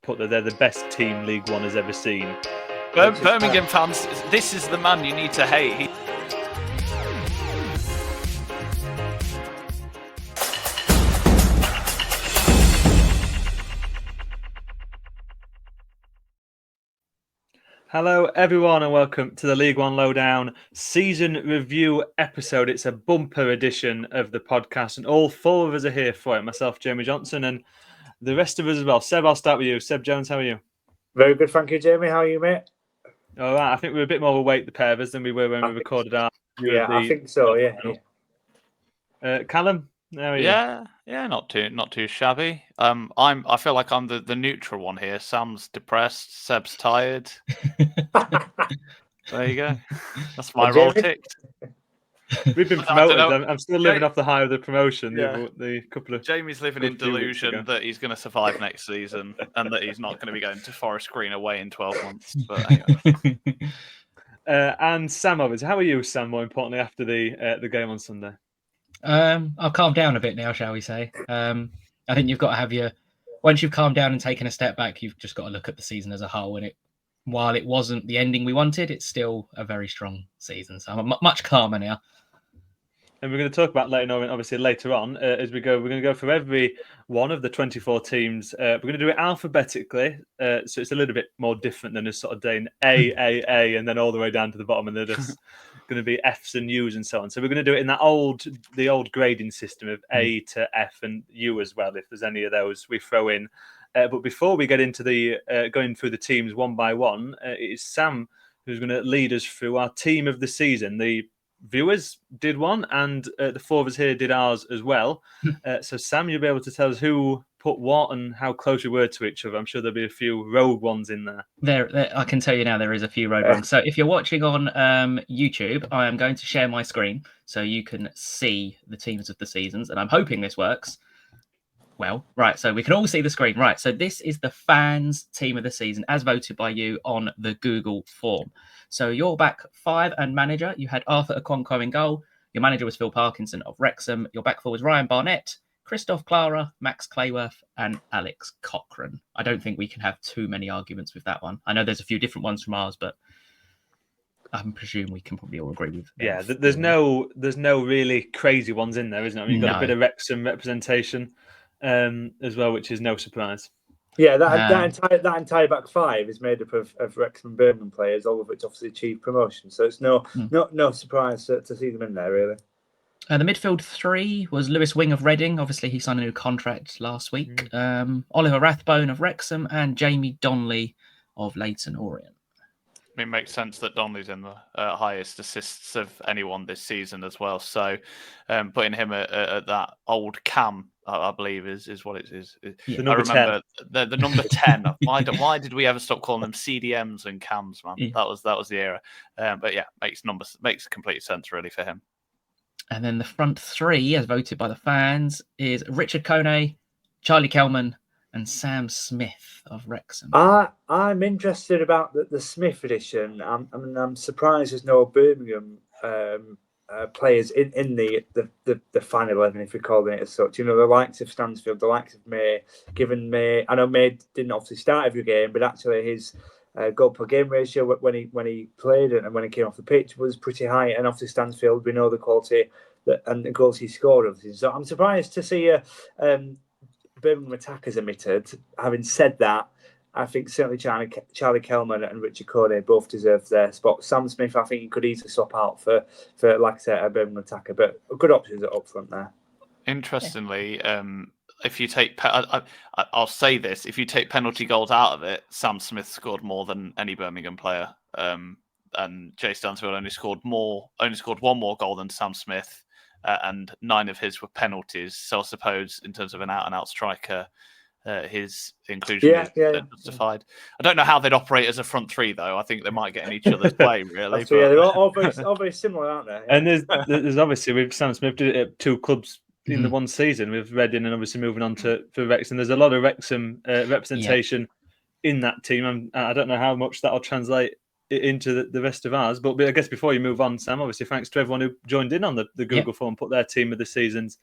put that they're the best team League One has ever seen. Birmingham fans, this is the man you need to hate. Hello everyone and welcome to the League One Lowdown season review episode. It's a bumper edition of the podcast and all four of us are here for it. Myself, Jamie Johnson, and the rest of us as well. Seb, I'll start with you. Seb Jones, how are you? Very good, thank you, Jamie. How are you, mate? All right, I think we're a bit more awake, the pair of us, than we were when we recorded our... I think so, yeah. Callum, how are you? Yeah, not too shabby. I feel like I'm the neutral one here. Sam's depressed, Seb's tired. There you go. That's my role ticked. We've been promoted. I'm still living off the high of the promotion. Yeah. The couple of Jamie's living in delusion that he's going to survive next season and that he's not going to be going to Forest Green away in 12 months. But anyway. And Sam, obviously, how are you, Sam? More importantly, after the game on Sunday. I'll calm down a bit now, shall we say? I think you've got to have once you've calmed down and taken a step back, you've just got to look at the season as a whole. And while it wasn't the ending we wanted, it's still a very strong season. So I'm much calmer now. And we're going to talk about Leyton Orient obviously later on as we go. We're going to go through every one of the 24 teams. We're going to do it alphabetically, so it's a little bit more different than a sort of doing A, and then all the way down to the bottom, and they're just going to be Fs and Us and so on. So we're going to do it in the old grading system of A to F and U as well, if there's any of those we throw in. But before we get into the going through the teams one by one, it's Sam who's going to lead us through our team of the season. The viewers did one, and the four of us here did ours as well. So Sam, you'll be able to tell us who put what and how close we were to each other. I'm sure there'll be a few rogue ones in there. There, I can tell you now there is a few rogue ones. So if you're watching on YouTube, I am going to share my screen so you can see the teams of the seasons, and I'm hoping this works. Well, right, so we can all see the screen. Right, so this is the fans' team of the season as voted by you on the Google form. So your back five and manager, you had Arthur Okonkwo in goal. Your manager was Phil Parkinson of Wrexham. Your back four was Ryan Barnett, Christoph Clara, Max Clayworth, and Alex Cochrane. I don't think we can have too many arguments with that one. I know there's a few different ones from ours, but I presume we can probably all agree with. Yeah, there's no really crazy ones in there, isn't it? I mean, you've got a bit of Wrexham representation as well, which is no surprise. Yeah, that entire back five is made up of Wrexham and Birmingham players, all of which obviously achieved promotion. So it's no surprise to see them in there, really. The midfield three was Lewis Wing of Reading. Obviously, he signed a new contract last week. Oliver Rathbone of Wrexham and Jamie Donnelly of Leyton Orient. It makes sense that Donnelly's in the highest assists of anyone this season as well. So putting him at that old cam, I believe, is what it is. Yeah. I remember the number 10. Why did we ever stop calling them CDMs and cams, man? Yeah. That was the era. But yeah, makes complete sense really for him. And then the front three, as voted by the fans, is Richard Kone, Charlie Kelman, and Sam Smith of Wrexham. I'm interested about the Smith edition. I'm surprised there's no Birmingham players in the final 11, if we're calling it as such. You know, the likes of Stansfield, the likes of May. Given May, I know May didn't obviously start every game, but actually his goal per game ratio when he played and when he came off the pitch was pretty high. And obviously Stansfield, we know the quality and the goals he scored. Obviously, so I'm surprised to see Birmingham attackers omitted. Having said that, I think certainly Charlie Kelman and Richard Kone both deserve their spot. Sam Smith, I think he could easily swap out for like I said, a Birmingham attacker, but good options up front there. Interestingly, if you take, I'll say this: if you take penalty goals out of it, Sam Smith scored more than any Birmingham player, and Jay Stansfield only scored one more goal than Sam Smith, and 9 of his were penalties. So I suppose in terms of an out-and-out striker, his inclusion is justified. I don't know how they'd operate as a front three, though. I think they might get in each other's play, really. Yeah, they're all very similar, aren't they? And there's obviously, with Sam Smith did it at 2 clubs in the one season, with Reading and obviously moving on for Wrexham. There's a lot of Wrexham representation in that team. I don't know how much that'll translate into the rest of ours. But I guess before you move on, Sam, obviously thanks to everyone who joined in on the Google form, put their team of the seasons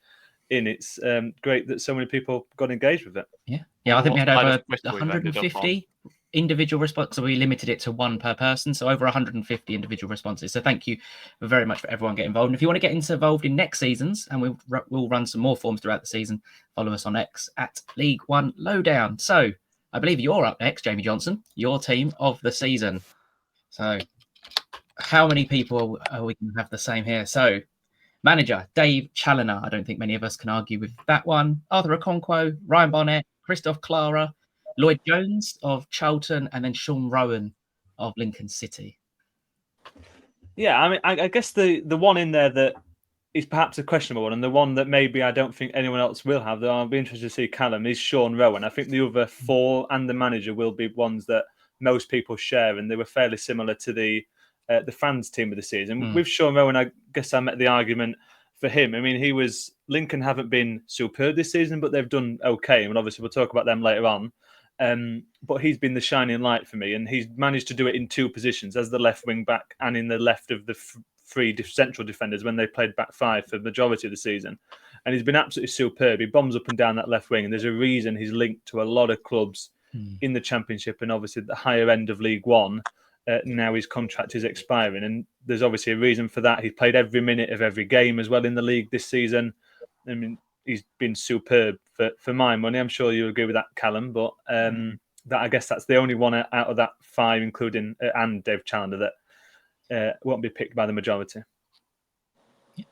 in. It's great that so many people got engaged with it. Yeah. I think we had over Twitter we've ended up on? 150 individual responses. So we limited it to one per person. So over 150 individual responses. So thank you very much for everyone getting involved. And if you want to get involved in next seasons, and we'll run some more forms throughout the season, follow us on X at League One Lowdown. So I believe you're up next, Jamie Johnson, your team of the season. So how many people are we going to have the same here? So manager, Dave Challoner. I don't think many of us can argue with that one. Arthur Okonkwo, Ryan Barnett, Christoph Clara, Lloyd Jones of Charlton, and then Sean Rowan of Lincoln City. Yeah, I mean, I guess the one in there that is perhaps a questionable one, and the one that maybe I don't think anyone else will have, though I'll be interested to see Callum, is Sean Rowan. I think the other four and the manager will be ones that most people share, and they were fairly similar to the fans' team of the season. With Sean Rowan, I guess I met the argument for him. I mean, Lincoln haven't been superb this season, but they've done okay, and obviously we'll talk about them later on. But he's been the shining light for me, and he's managed to do it in two positions, as the left wing back and in the left of the three central defenders when they played back five for the majority of the season. And he's been absolutely superb. He bombs up and down that left wing, and there's a reason he's linked to a lot of clubs in the Championship and obviously the higher end of League One. Now his contract is expiring, and there's obviously a reason for that. He's played every minute of every game as well in the league this season. I mean, he's been superb for my money. I'm sure you agree with that, Callum, but I guess that's the only one out of that five, including and Dave Challoner, that won't be picked by the majority.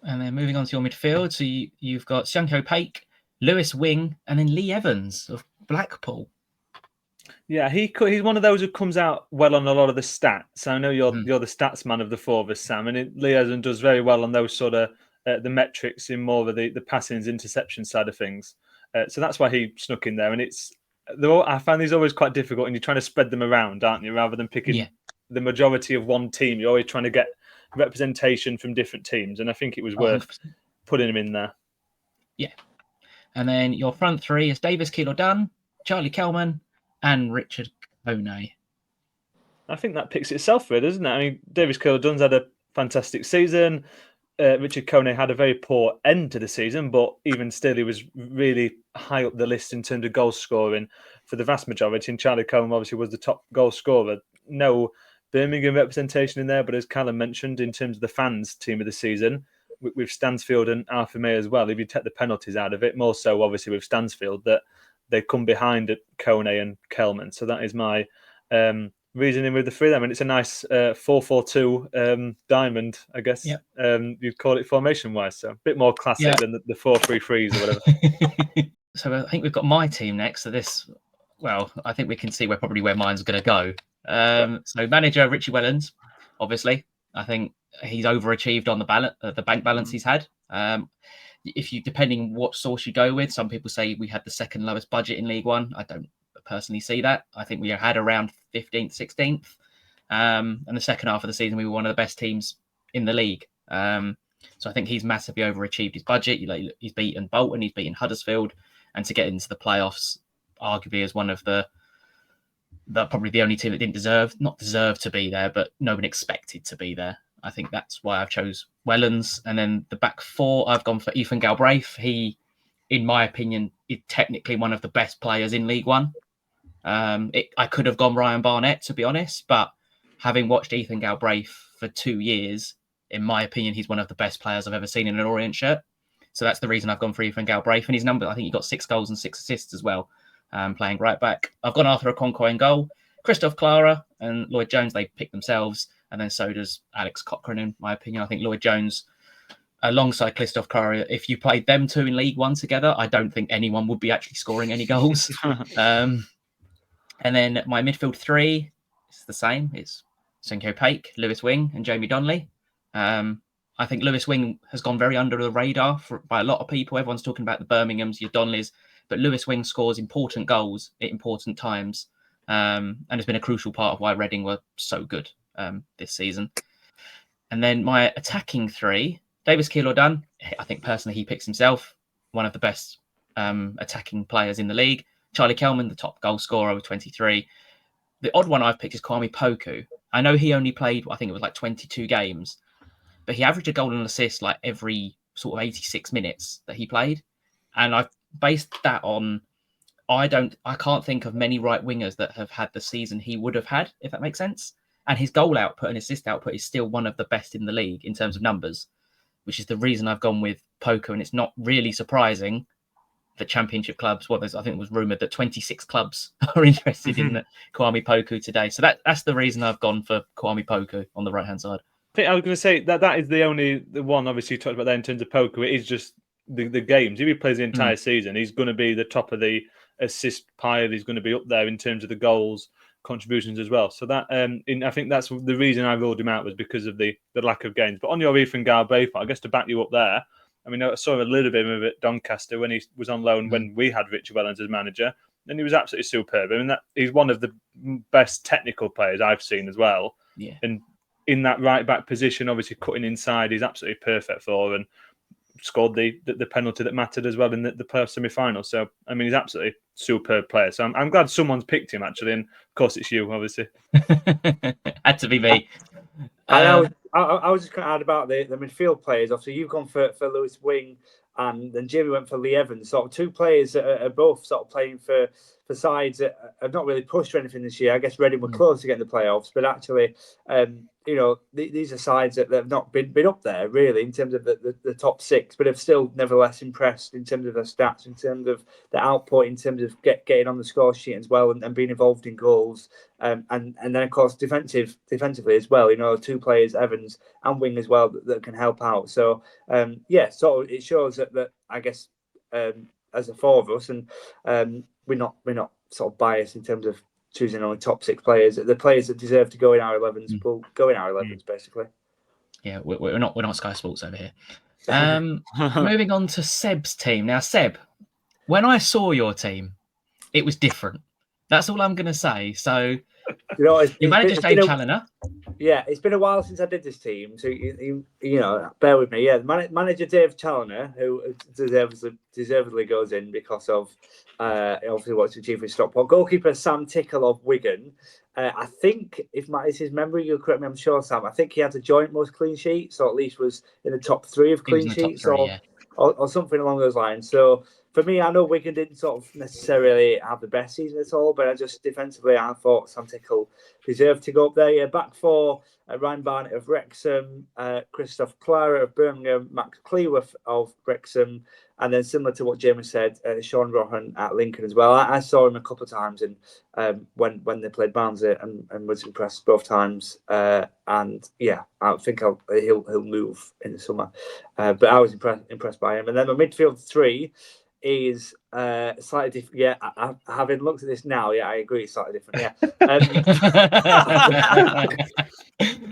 And then moving on to your midfield, so you've got Sianko Paik, Lewis Wing, and then Lee Evans of Blackpool. Yeah, he's one of those who comes out well on a lot of the stats. I know you're the stats man of the four of us, Sam, and Lee Evans does very well on those sort of the metrics in more of the passings, interception side of things. So that's why he snuck in there. And I find these always quite difficult, and you're trying to spread them around, aren't you? Rather than picking the majority of one team, you're always trying to get representation from different teams. And I think it was worth 100%. Putting him in there. Yeah. And then your front three is Davis Keeler-Dunn, Charlie Kelman, and Richard Kone. I think that picks itself for it, doesn't it? I mean, Davis Keeler-Dunn's had a fantastic season. Richard Kone had a very poor end to the season, but even still, he was really high up the list in terms of goal scoring for the vast majority. And Charlie Kelman obviously was the top goal scorer. No Birmingham representation in there, but as Callum mentioned, in terms of the fans' team of the season, with Stansfield and Arthur May as well, if you take the penalties out of it, more so obviously with Stansfield, that they come behind Kone and Kelman. So that is my reasoning with the three of them. And it's a nice 4-4-2 diamond, I guess. Yep. You'd call it formation-wise. So a bit more classic than the 4-3-3s or whatever. So I think we've got my team next. So I think we can see where mine's going to go. So manager Richie Wellens, obviously. I think he's overachieved on the bank balance he's had. Depending what source you go with, some people say we had the second lowest budget in League One. I don't personally see that. I think we had around 15th, 16th. And the second half of the season, we were one of the best teams in the league. So I think he's massively overachieved his budget. He's beaten Bolton, he's beaten Huddersfield, and to get into the playoffs, arguably as one of probably the only team that didn't not deserve to be there, but no one expected to be there. I think that's why I've chose Wellens. And then the back four, I've gone for Ethan Galbraith. He, in my opinion, is technically one of the best players in League One. I could have gone Ryan Barnett, to be honest, but having watched Ethan Galbraith for 2 years, in my opinion, he's one of the best players I've ever seen in an Orient shirt. So that's the reason I've gone for Ethan Galbraith. And his number, I think he got 6 goals and 6 assists as well, playing right back. I've gone Arthur Okonkwo in goal, Christoph Clara and Lloyd Jones, they picked themselves. And then so does Alex Cochrane, in my opinion. I think Lloyd Jones, alongside Christoph Clara, if you played them two in League One together, I don't think anyone would be actually scoring any goals. And then my midfield three is the same. It's Sianko Paik, Lewis Wing, and Jamie Donnelly. I think Lewis Wing has gone very under the radar by a lot of people. Everyone's talking about the Birminghams, your Donnellys, but Lewis Wing scores important goals at important times, and has been a crucial part of why Reading were so good this season. And then my attacking three, Davis Keeler-Dunn, I think personally he picks himself, one of the best attacking players in the league. Charlie Kelman, the top goal scorer with 23. The odd one I've picked is Kwame Poku. I know he only played, I think it was like 22 games, but he averaged a goal and assist like every sort of 86 minutes that he played. And I've based that on I can't think of many right wingers that have had the season he would have had, if that makes sense. And his goal output and assist output is still one of the best in the league in terms of numbers, which is the reason I've gone with Poku. And it's not really surprising that championship clubs, I think it was rumoured that 26 clubs are interested in Kwame Poku today. So that's the reason I've gone for Kwame Poku on the right-hand side. I think I was going to say that is the one, obviously, you talked about that in terms of Poku. It is just the games. If he plays the entire season, he's going to be the top of the assist pile. He's going to be up there in terms of the goals contributions as well. So that I think that's the reason I ruled him out, was because of the lack of games. But on your Ethan Garbraith, I guess to back you up there, I mean, I saw a little bit of him at Doncaster when he was on loan when we had Richard Wellens as manager, and he was absolutely superb. I mean, he's one of the best technical players I've seen as well. Yeah. And in that right back position, obviously cutting inside, he's absolutely perfect for, and scored the penalty that mattered as well in the playoff semi-final. So, I mean, he's absolutely superb player. So I'm glad someone's picked him, actually. And of course, it's you, obviously. Had to be me. I was just going to add about the midfield players. Obviously, you've gone for Lewis Wing, and then Jamie went for Lee Evans. Sort of two players that are both sort of playing for sides that have not really pushed for anything this year. I guess Reading were close to getting the playoffs, but actually, these are sides that have not been up there really in terms of the top six, but have still nevertheless impressed in terms of their stats, in terms of the output, in terms of getting on the score sheet as well, and being involved in goals, and then of course defensively as well. Two players, Evans and Wing as well, that can help out. So so it shows that I guess as the four of us, and we're not sort of biased in terms of choosing only top six players. The players that deserve to go in our 11s will go in our 11s, basically. Yeah, we're not Sky Sports over here. Moving on to Seb's team. Now, Seb, when I saw your team, it was different. That's all I'm going to say. So, your manager's Dave Challoner. Yeah, it's been a while since I did this team, so you bear with me. Yeah, manager Dave Challoner, who deservedly goes in because of obviously what's achieved with Stockport. Goalkeeper Sam Tickle of Wigan. I think, if it's his memory, you'll correct me, I'm sure, Sam. I think he had the joint most clean sheets, or at least was in the top three of clean sheets, or something along those lines. So for me, I know Wigan didn't sort of necessarily have the best season at all, but I just defensively, I thought Sam Tickle deserved to go up there. Yeah, back four, Ryan Barnett of Wrexham, Christoph Clara of Birmingham, Max Cleworth of Wrexham, and then similar to what Jamie said, Sean Rohan at Lincoln as well. I saw him a couple of times when they played Barnsley and was impressed both times. And yeah, I think he'll move in the summer. But I was impressed by him. And then my midfield three is slightly different. Yeah, having looked at this now, yeah, I agree, it's slightly different. Yeah.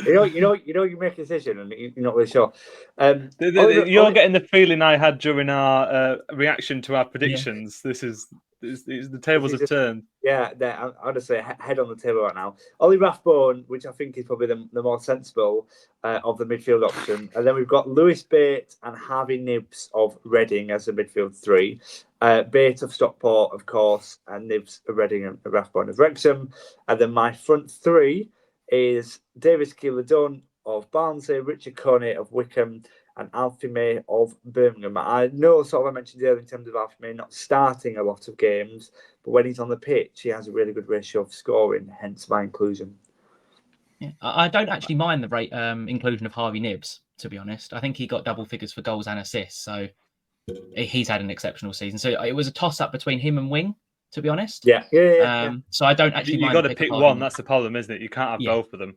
You make a decision and you're not really sure. You're getting the feeling I had during our reaction to our predictions. Yeah. The tables have turned. Yeah, honestly, head on the table right now. Ollie Rathbone, which I think is probably the more sensible of the midfield option. And then we've got Lewis Bate and Harvey Nibbs of Reading as the midfield three. Bate of Stockport, of course, and Nibbs of Reading and Rathbone of Wrexham. And then my front three is Davis Keeler-Dunn of Barnsley, Richard Coney of Wycombe, and Alfie May of Birmingham. I know, I mentioned earlier in terms of Alfie May not starting a lot of games, but when he's on the pitch, he has a really good ratio of scoring, hence my inclusion. Yeah, I don't actually mind the inclusion of Harvey Nibbs, to be honest. I think he got double figures for goals and assists, so he's had an exceptional season. So it was a toss-up between him and Wing, to be honest. Yeah. So I don't actually mind. You've got to pick one. That's the problem, isn't it? You can't have both of them.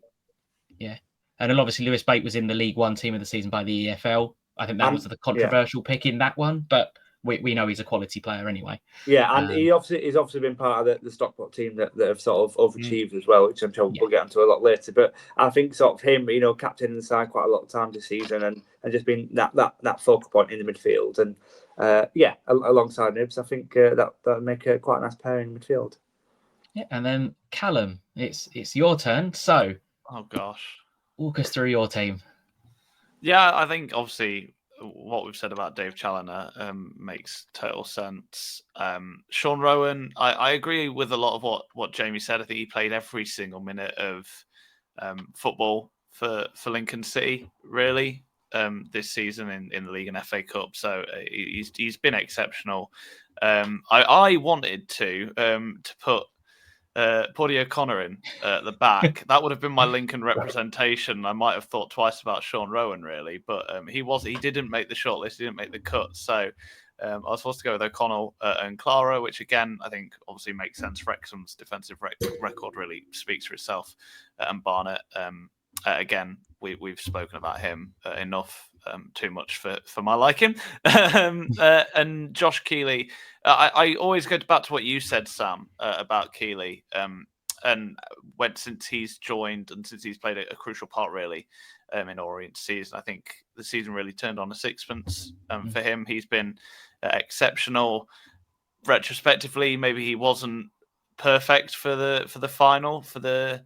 Yeah. And then obviously Lewis Bate was in the League One team of the season by the EFL. I think that was the controversial pick in that one, but we know he's a quality player anyway. Yeah, and he's obviously been part of the Stockport team that have sort of overachieved as well, which I'm sure we'll get into a lot later. But I think sort of him, captaining the side quite a lot of times this season and just being that focal point in the midfield. And alongside Nibbs, I think that would make quite a nice pair in midfield. Yeah, and then Callum, it's your turn. So, oh gosh, walk us through your team. Yeah, I think obviously what we've said about Dave Challoner makes total sense. Sean Rowan, I agree with a lot of what Jamie said. I think he played every single minute of football for Lincoln City, really. this season in the league and FA Cup. So he's been exceptional. I wanted to put Paddy O'Connor in at the back. That would have been my Lincoln representation. I might have thought twice about Sean Rowan, really, but he didn't make the shortlist. He didn't make the cut. So I was forced to go with O'Connell and Clara, which again I think obviously makes sense. Wrexham's defensive record really speaks for itself, and Barnett. Again, we've spoken about him enough, too much for my liking. And Josh Keeley, I always go back to what you said, Sam, about Keeley. And since he's joined and since he's played a crucial part really in Orient's season, I think the season really turned on a sixpence for him. He's been exceptional. Retrospectively, maybe he wasn't perfect for the final, for the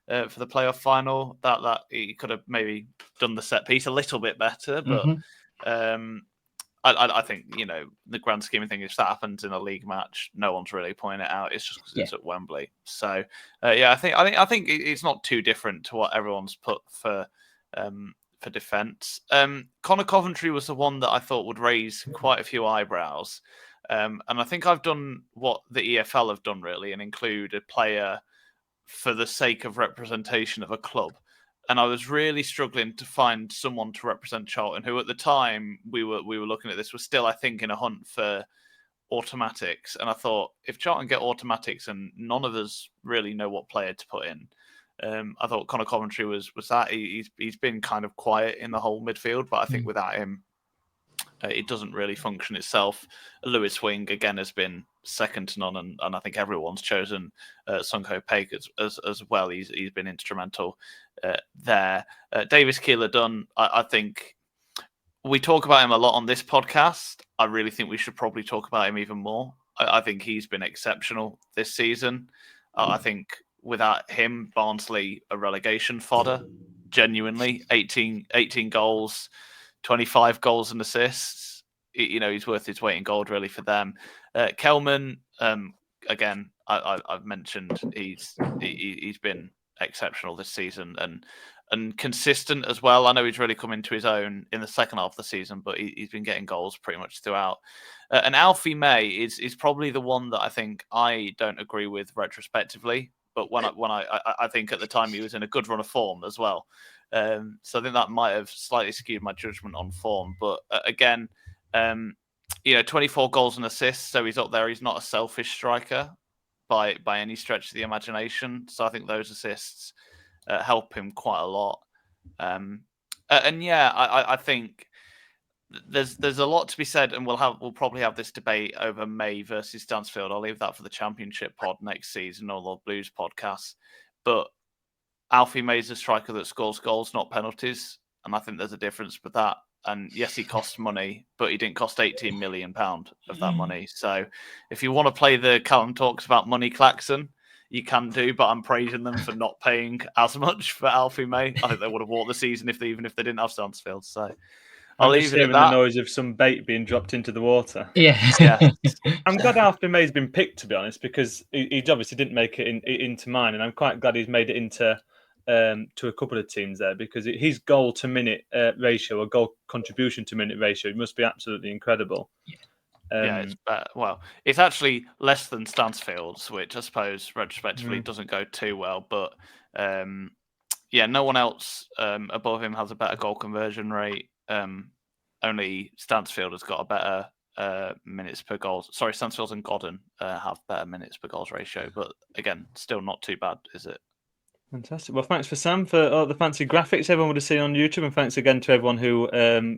playoff final. That he could have maybe done the set piece a little bit better, but I think the grand scheme of things, if that happens in a league match, no one's really pointing it out. It's just because it's at Wembley. So I think it's not too different to what everyone's put for defence. Connor Coventry was the one that I thought would raise quite a few eyebrows, and I think I've done what the EFL have done really, and include a player for the sake of representation of a club. And I was really struggling to find someone to represent Charlton, who at the time we were looking at this was still, I think, in a hunt for automatics. And I thought, if Charlton get automatics and none of us really know what player to put in, I thought Connor Coventry was that. He's been kind of quiet in the whole midfield, but I think without him, it doesn't really function itself. Lewis Wing, again, has been second to none, and I think everyone's chosen Sung Ho Paik as well. He's been instrumental there. Davis Keeler-Dunn, I think we talk about him a lot on this podcast. I really think we should probably talk about him even more. I think he's been exceptional this season. I think without him, Barnsley are relegation fodder. Genuinely, 18 goals, 25 goals and assists. He's worth his weight in gold really for them. Kelman, again, I've mentioned he's been exceptional this season and consistent as well. I know he's really come into his own in the second half of the season, but he's been getting goals pretty much throughout. And Alfie May is probably the one that I think I don't agree with retrospectively, but when I think at the time he was in a good run of form as well. So I think that might have slightly skewed my judgment on form. But again, 24 goals and assists, so he's up there. He's not a selfish striker by any stretch of the imagination. So I think those assists help him quite a lot. I think there's a lot to be said, and we'll probably have this debate over May versus Stansfield. I'll leave that for the Championship pod next season or the Blues podcast. But Alfie May's a striker that scores goals, not penalties, and I think there's a difference with that. And yes, he costs money, but he didn't cost £18 million of that money. So if you want to play the Callum talks about money klaxon, you can do, but I'm praising them for not paying as much for Alfie May. I think they would have walked the season even if they didn't have Stansfield. So I'll leave it at that. The noise of some bait being dropped into the water. Yeah. I'm glad Alfie May's been picked, to be honest, because he obviously didn't make it into mine, and I'm quite glad he's made it into to a couple of teams there, because his goal to minute ratio or goal contribution to minute ratio must be absolutely incredible. It's actually less than Stansfield's, which I suppose retrospectively doesn't go too well, but no one else above him has a better goal conversion rate. Only Stansfield has got a better minutes per goal. Sorry, Stansfield and Godden have better minutes per goals ratio, but again, still not too bad, is it? Fantastic. Well, thanks for Sam for all the fancy graphics everyone would have seen on YouTube, and thanks again to everyone who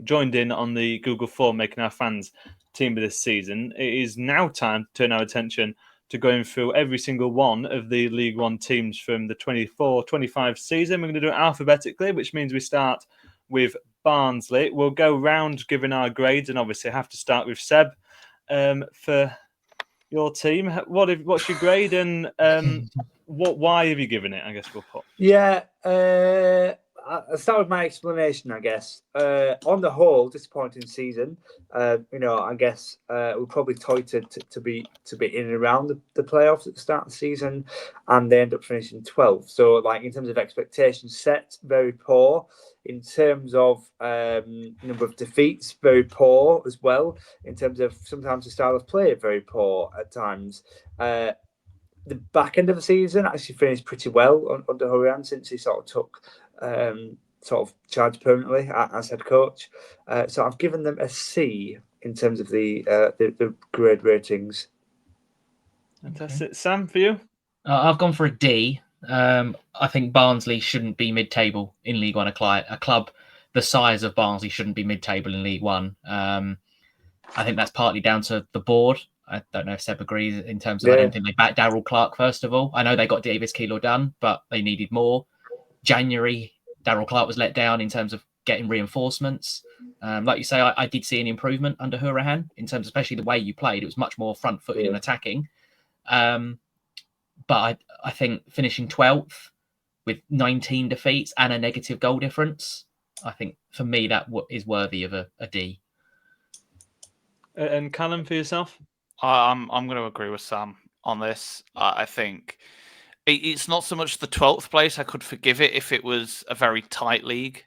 joined in on the Google form, making our fans team of this season. It is now time to turn our attention to going through every single one of the League One teams from the 24-25 season. We're going to do it alphabetically, which means we start with Barnsley. We'll go round giving our grades, and obviously have to start with Seb for your team. What's your grade, and why have you given it? I guess we'll put. Yeah, I'll start with my explanation, I guess. On the whole, disappointing season. I guess we're probably touted to be in and around the playoffs at the start of the season, and they end up finishing 12th. So, like in terms of expectations set, very poor. In terms of number of defeats, very poor as well. In terms of sometimes the style of play, very poor at times. The back end of the season actually finished pretty well under Horan since he sort of took charge permanently as head coach. So I've given them a C in terms of the grade ratings. Fantastic. Sam, for you? I've gone for a D. I think Barnsley shouldn't be mid-table in League One. A club the size of Barnsley shouldn't be mid-table in League One. I think that's partly down to the board. I don't know if Seb agrees in terms of I don't think they backed Darryl Clark, first of all. I know they got Davis Keeler done, but they needed more. January, Darryl Clark was let down in terms of getting reinforcements. Like you say, I did see an improvement under Hourahan in terms of especially the way you played. It was much more front-footed and attacking. But I think finishing 12th with 19 defeats and a negative goal difference, I think for me that is worthy of a D. And Callum, for yourself? I'm going to agree with Sam on this. I think it's not so much the 12th place. I could forgive it if it was a very tight league,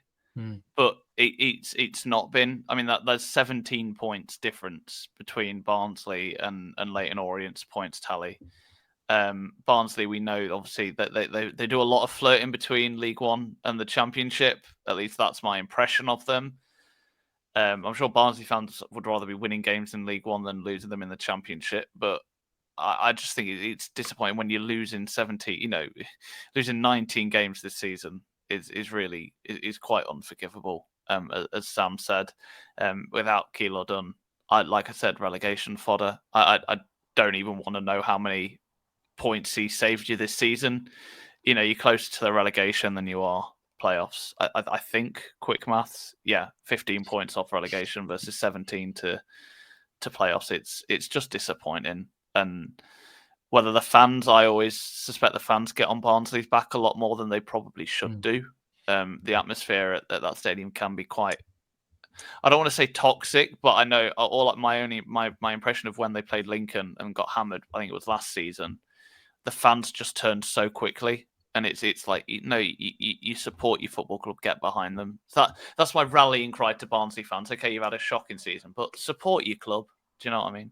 but it's not been. I mean, there's 17 points difference between Barnsley and Leyton Orient's points tally. Barnsley, we know obviously that they do a lot of flirting between League One and the Championship. At least that's my impression of them. I'm sure Barnsley fans would rather be winning games in League One than losing them in the Championship. But I just think it's disappointing when you're losing 17. Losing 19 games this season is really quite unforgivable. As Sam said, without Keeler done, like I said, relegation fodder. I don't even want to know how many points he saved you this season. You're closer to the relegation than you are playoffs. I think quick maths, 15 points off relegation versus 17 to playoffs. It's just disappointing. And whether the fans, I always suspect the fans get on Barnsley's back a lot more than they probably should do. The atmosphere at that stadium can be quite, I don't want to say toxic, but I know my impression of when they played Lincoln and got hammered, I think it was last season, the fans just turned so quickly. And it's like, you support your football club, get behind them. So that's my rallying cry to Barnsley fans. Okay, you've had a shocking season, but support your club. Do you know what I mean?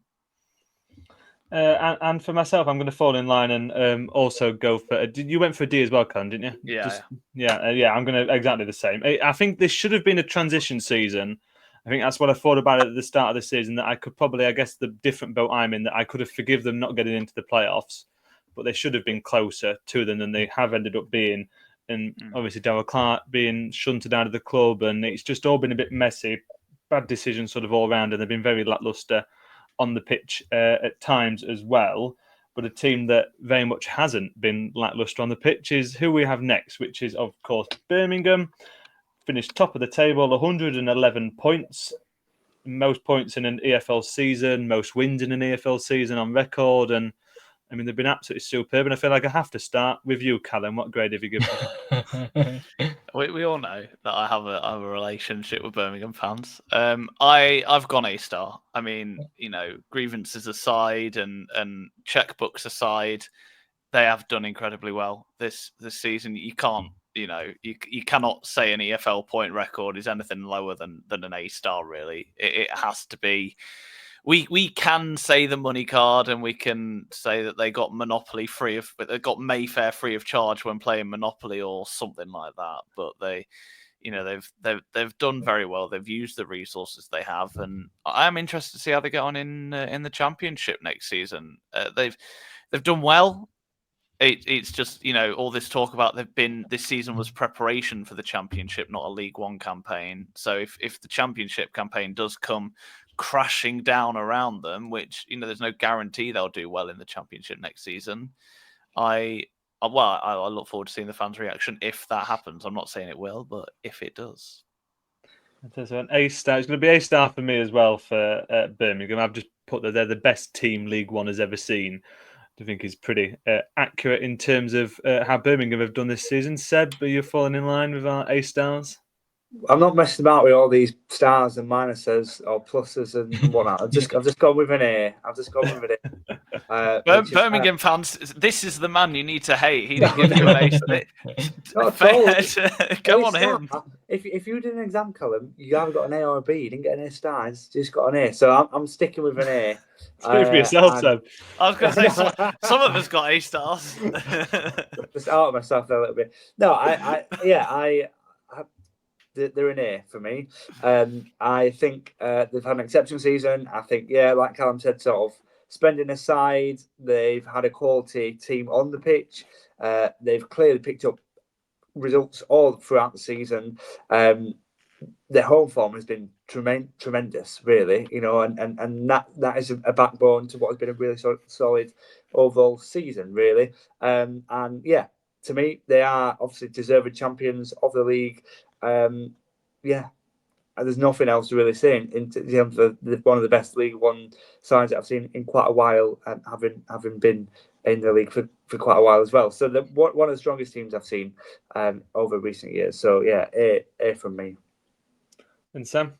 And for myself, I'm going to fall in line and also go for. You went for a D as well, Con, didn't you? Yeah. I'm going to exactly the same. I think this should have been a transition season. I think that's what I thought about it at the start of the season. That I could probably, I guess, the different boat I'm in, that I could have forgive them not getting into the playoffs, but they should have been closer to them than they have ended up being. And obviously, Darryl Clark being shunted out of the club, and it's just all been a bit messy. Bad decisions sort of all round, and they've been very lacklustre on the pitch at times as well. But a team that very much hasn't been lacklustre on the pitch is who we have next, which is, of course, Birmingham. Finished top of the table, 111 points. Most points in an EFL season, most wins in an EFL season on record. And I mean, they've been absolutely superb. And I feel like I have to start with you, Callum. What grade have you given them? We all know that I have a relationship with Birmingham fans. I've gone A-star. I mean, grievances aside and checkbooks aside, they have done incredibly well this season. You can't, you cannot say an EFL point record is anything lower than an A-star. Really, it has to be. We can say the money card, and we can say that they got Monopoly they got Mayfair free of charge when playing Monopoly or something like that. But they've done very well. They've used the resources they have, and I am interested to see how they get on in the Championship next season. They've done well. It's just all this talk about this season was preparation for the Championship, not a League One campaign. So if the Championship campaign does come crashing down around them, which there's no guarantee they'll do well in the Championship next season, I look forward to seeing the fans' reaction if that happens. I'm not saying it will, but if it does. So an A-star. It's going to be A-star for me as well for Birmingham. I've just put that they're the best team League One has ever seen. do you think is pretty accurate in terms of how Birmingham have done this season. Seb, are you falling in line with our A stars? I'm not messing about with all these stars and minuses or pluses and whatnot. I've just gone with an A. I've just gone with an A. Birmingham fans, this is the man you need to hate. He didn't give you an A. Not at all. Go on him. If you did an exam column, you either got an A or a B. You didn't get an A star. You just got an A. So I'm sticking with an A. Speak for yourself, Seb. I was going to say some of us got A stars. Just out of myself there a little bit. No, they're an A for me. I think they've had an exceptional season. I think, like Callum said, sort of spending aside, they've had a quality team on the pitch. They've clearly picked up results all throughout the season. Their home form has been tremendous, really, and that is a backbone to what has been a really solid overall season, really. To me, they are obviously deserved champions of the league. And there's nothing else to really say in terms of one of the best League One sides that I've seen in quite a while, and having been in the league for quite a while as well. So one of the strongest teams I've seen over recent years. So A from me. And Sam?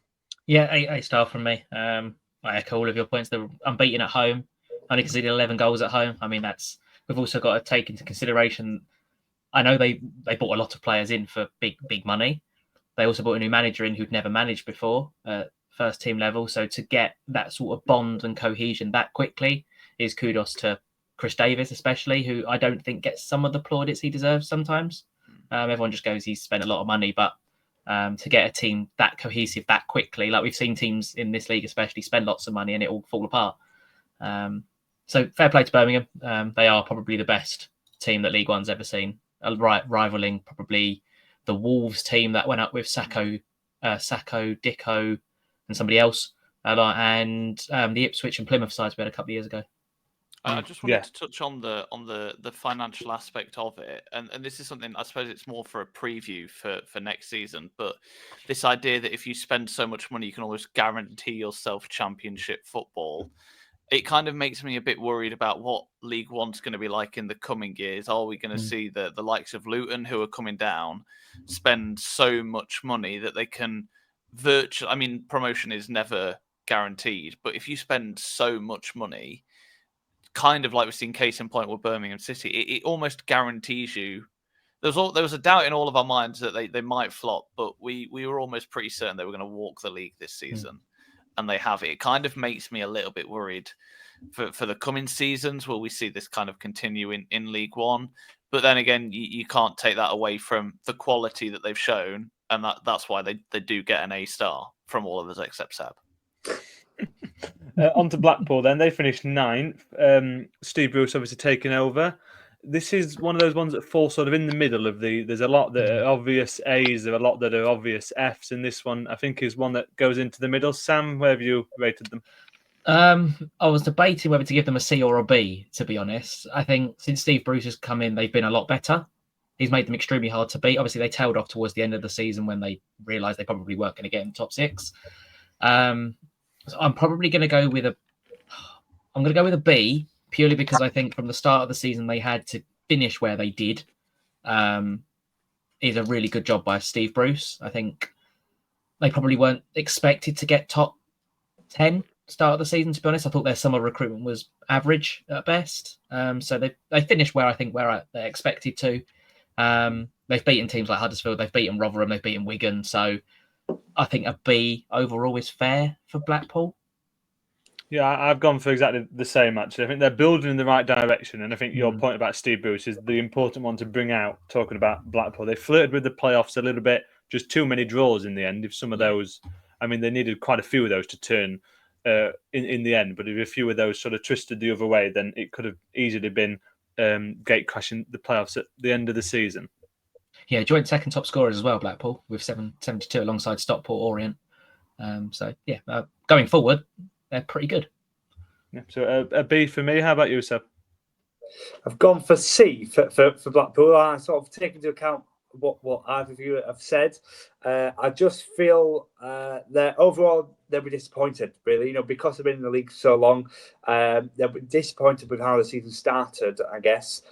Yeah, A star from me. I echo all of your points. They're unbeaten at home. Only conceded 11 goals at home. I mean, we've also got to take into consideration. I know they bought a lot of players in for big money. They also brought a new manager in who'd never managed before, first team level. So to get that sort of bond and cohesion that quickly is kudos to Chris Davies, especially, who I don't think gets some of the plaudits he deserves sometimes. Everyone just goes, he's spent a lot of money, but to get a team that cohesive that quickly, like we've seen teams in this league especially spend lots of money and it all fall apart. So fair play to Birmingham. They are probably the best team that League One's ever seen, rivaling probably the Wolves team that went up with Sacco, Dicko, and somebody else, and the Ipswich and Plymouth sides we had a couple of years ago. I just wanted to touch on the financial aspect of it, and this is something I suppose it's more for a preview for next season. But this idea that if you spend so much money, you can always guarantee yourself championship football. It kind of makes me a bit worried about what League One's going to be like in the coming years. Are we going to see the likes of Luton, who are coming down, spend so much money that they can virtually... I mean, promotion is never guaranteed, but if you spend so much money, kind of like we've seen case in point with Birmingham City, it almost guarantees you... There was a doubt in all of our minds that they might flop, but we were almost pretty certain they were going to walk the league this season. And they have it. It kind of makes me a little bit worried for the coming seasons. Will we see this kind of continue in League One? But then again, you can't take that away from the quality that they've shown, and that's why they do get an A star from all of us except Seb. On to Blackpool then. They finished 9th. Steve Bruce obviously taking over. This is one of those ones that fall sort of in the middle of there's a lot that are obvious A's, there are a lot that are obvious F's, and this one I think is one that goes into the middle. Sam, where have you rated them? I was debating whether to give them a C or a B, to be honest. I think since Steve Bruce has come in, they've been a lot better. He's made them extremely hard to beat. Obviously, they tailed off towards the end of the season when they realised they probably weren't going to get in the top 6. So I'm probably going to go with a B, purely because I think from the start of the season they had to finish where they did. Is a really good job by Steve Bruce. I think they probably weren't expected to get top 10 start of the season, to be honest. I thought their summer recruitment was average at best. So they finished where they expected to. They've beaten teams like Huddersfield, they've beaten Rotherham, they've beaten Wigan. So I think a B overall is fair for Blackpool. Yeah, I've gone for exactly the same, actually. I think they're building in the right direction, and I think your point about Steve Bruce is the important one to bring out, talking about Blackpool. They flirted with the playoffs a little bit, just too many draws in the end. If some of those, I mean, they needed quite a few of those to turn in the end, but if a few of those sort of twisted the other way, then it could have easily been gate crashing the playoffs at the end of the season. Yeah, joint second top scorers as well, Blackpool, with 772 alongside Stockport Orient. Going forward, they're pretty good. Yeah, so a B for me. How about you, Seb? I've gone for C for Blackpool. I sort of take into account what either of you have said. I just feel that overall they'll be disappointed, really. Because they've been in the league so long, they'll be disappointed with how the season started, I guess.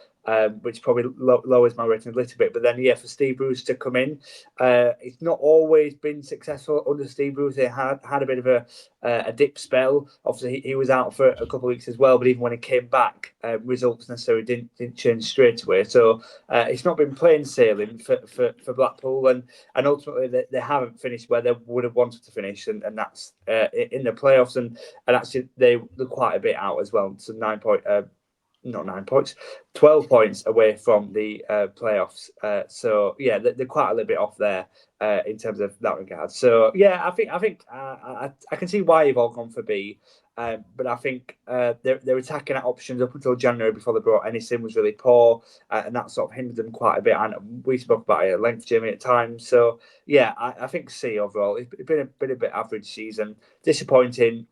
Which probably lowers my rating a little bit. But then, for Steve Bruce to come in, it's not always been successful under Steve Bruce. They had a bit of a dip spell. Obviously, he was out for a couple of weeks as well. But even when he came back, results necessarily didn't change straight away. So it's not been plain sailing for Blackpool, and ultimately they haven't finished where they would have wanted to finish, and that's in the playoffs. And actually, they're quite a bit out as well. So 12 points away from the playoffs. So they're quite a little bit off there in terms of that regard. So I think I can see why you've all gone for B, but I think they're attacking at options up until January before they brought Ennison was really poor, and that sort of hindered them quite a bit. And we spoke about it at length, Jimmy, at times. So I think C overall. It's been a bit average season, disappointing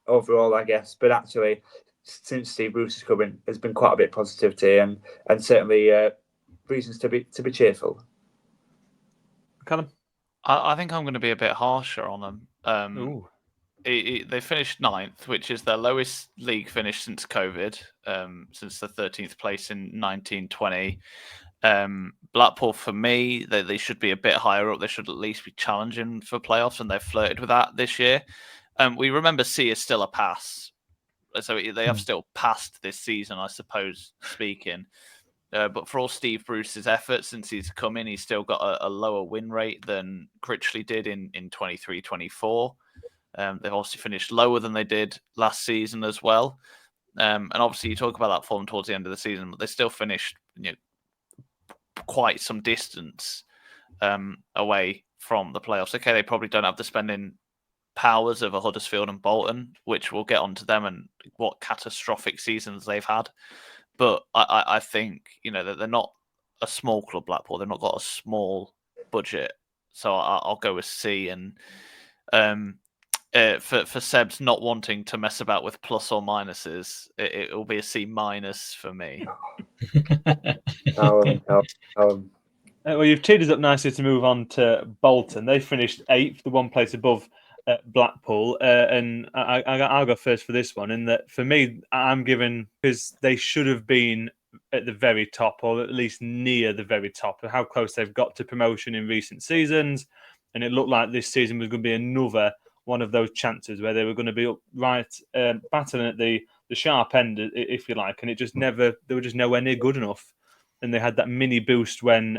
overall, I guess, but actually, since Steve Bruce has come in, there's been quite a bit of positivity and certainly reasons to be cheerful. Callum? I think I'm going to be a bit harsher on them. They finished 9th, which is their lowest league finish since COVID, since the 13th place in 1920. Blackpool, for me, they should be a bit higher up. They should at least be challenging for playoffs, and they've flirted with that this year. We remember C is still a pass. So they have still passed this season, I suppose, speaking. But for all Steve Bruce's efforts since he's come in, he's still got a lower win rate than Critchley did in 23-24. They've obviously finished lower than they did last season as well. And obviously you talk about that form towards the end of the season, but they still finished quite some distance away from the playoffs. Okay, they probably don't have the spending powers of a Huddersfield and Bolton, which we'll get onto them and what catastrophic seasons they've had. But I think, that they're not a small club, Blackpool. They've not got a small budget. So I'll go with C. And for Seb's not wanting to mess about with plus or minuses, it will be a C- for me. Well, you've teed us up nicely to move on to Bolton. They finished 8th, the one place above Blackpool, and I'll go first for this one. In that, for me, I'm given because they should have been at the very top, or at least near the very top, of how close they've got to promotion in recent seasons. And it looked like this season was going to be another one of those chances where they were going to be up right, battling at the sharp end, if you like. And they were just nowhere near good enough. And they had that mini boost when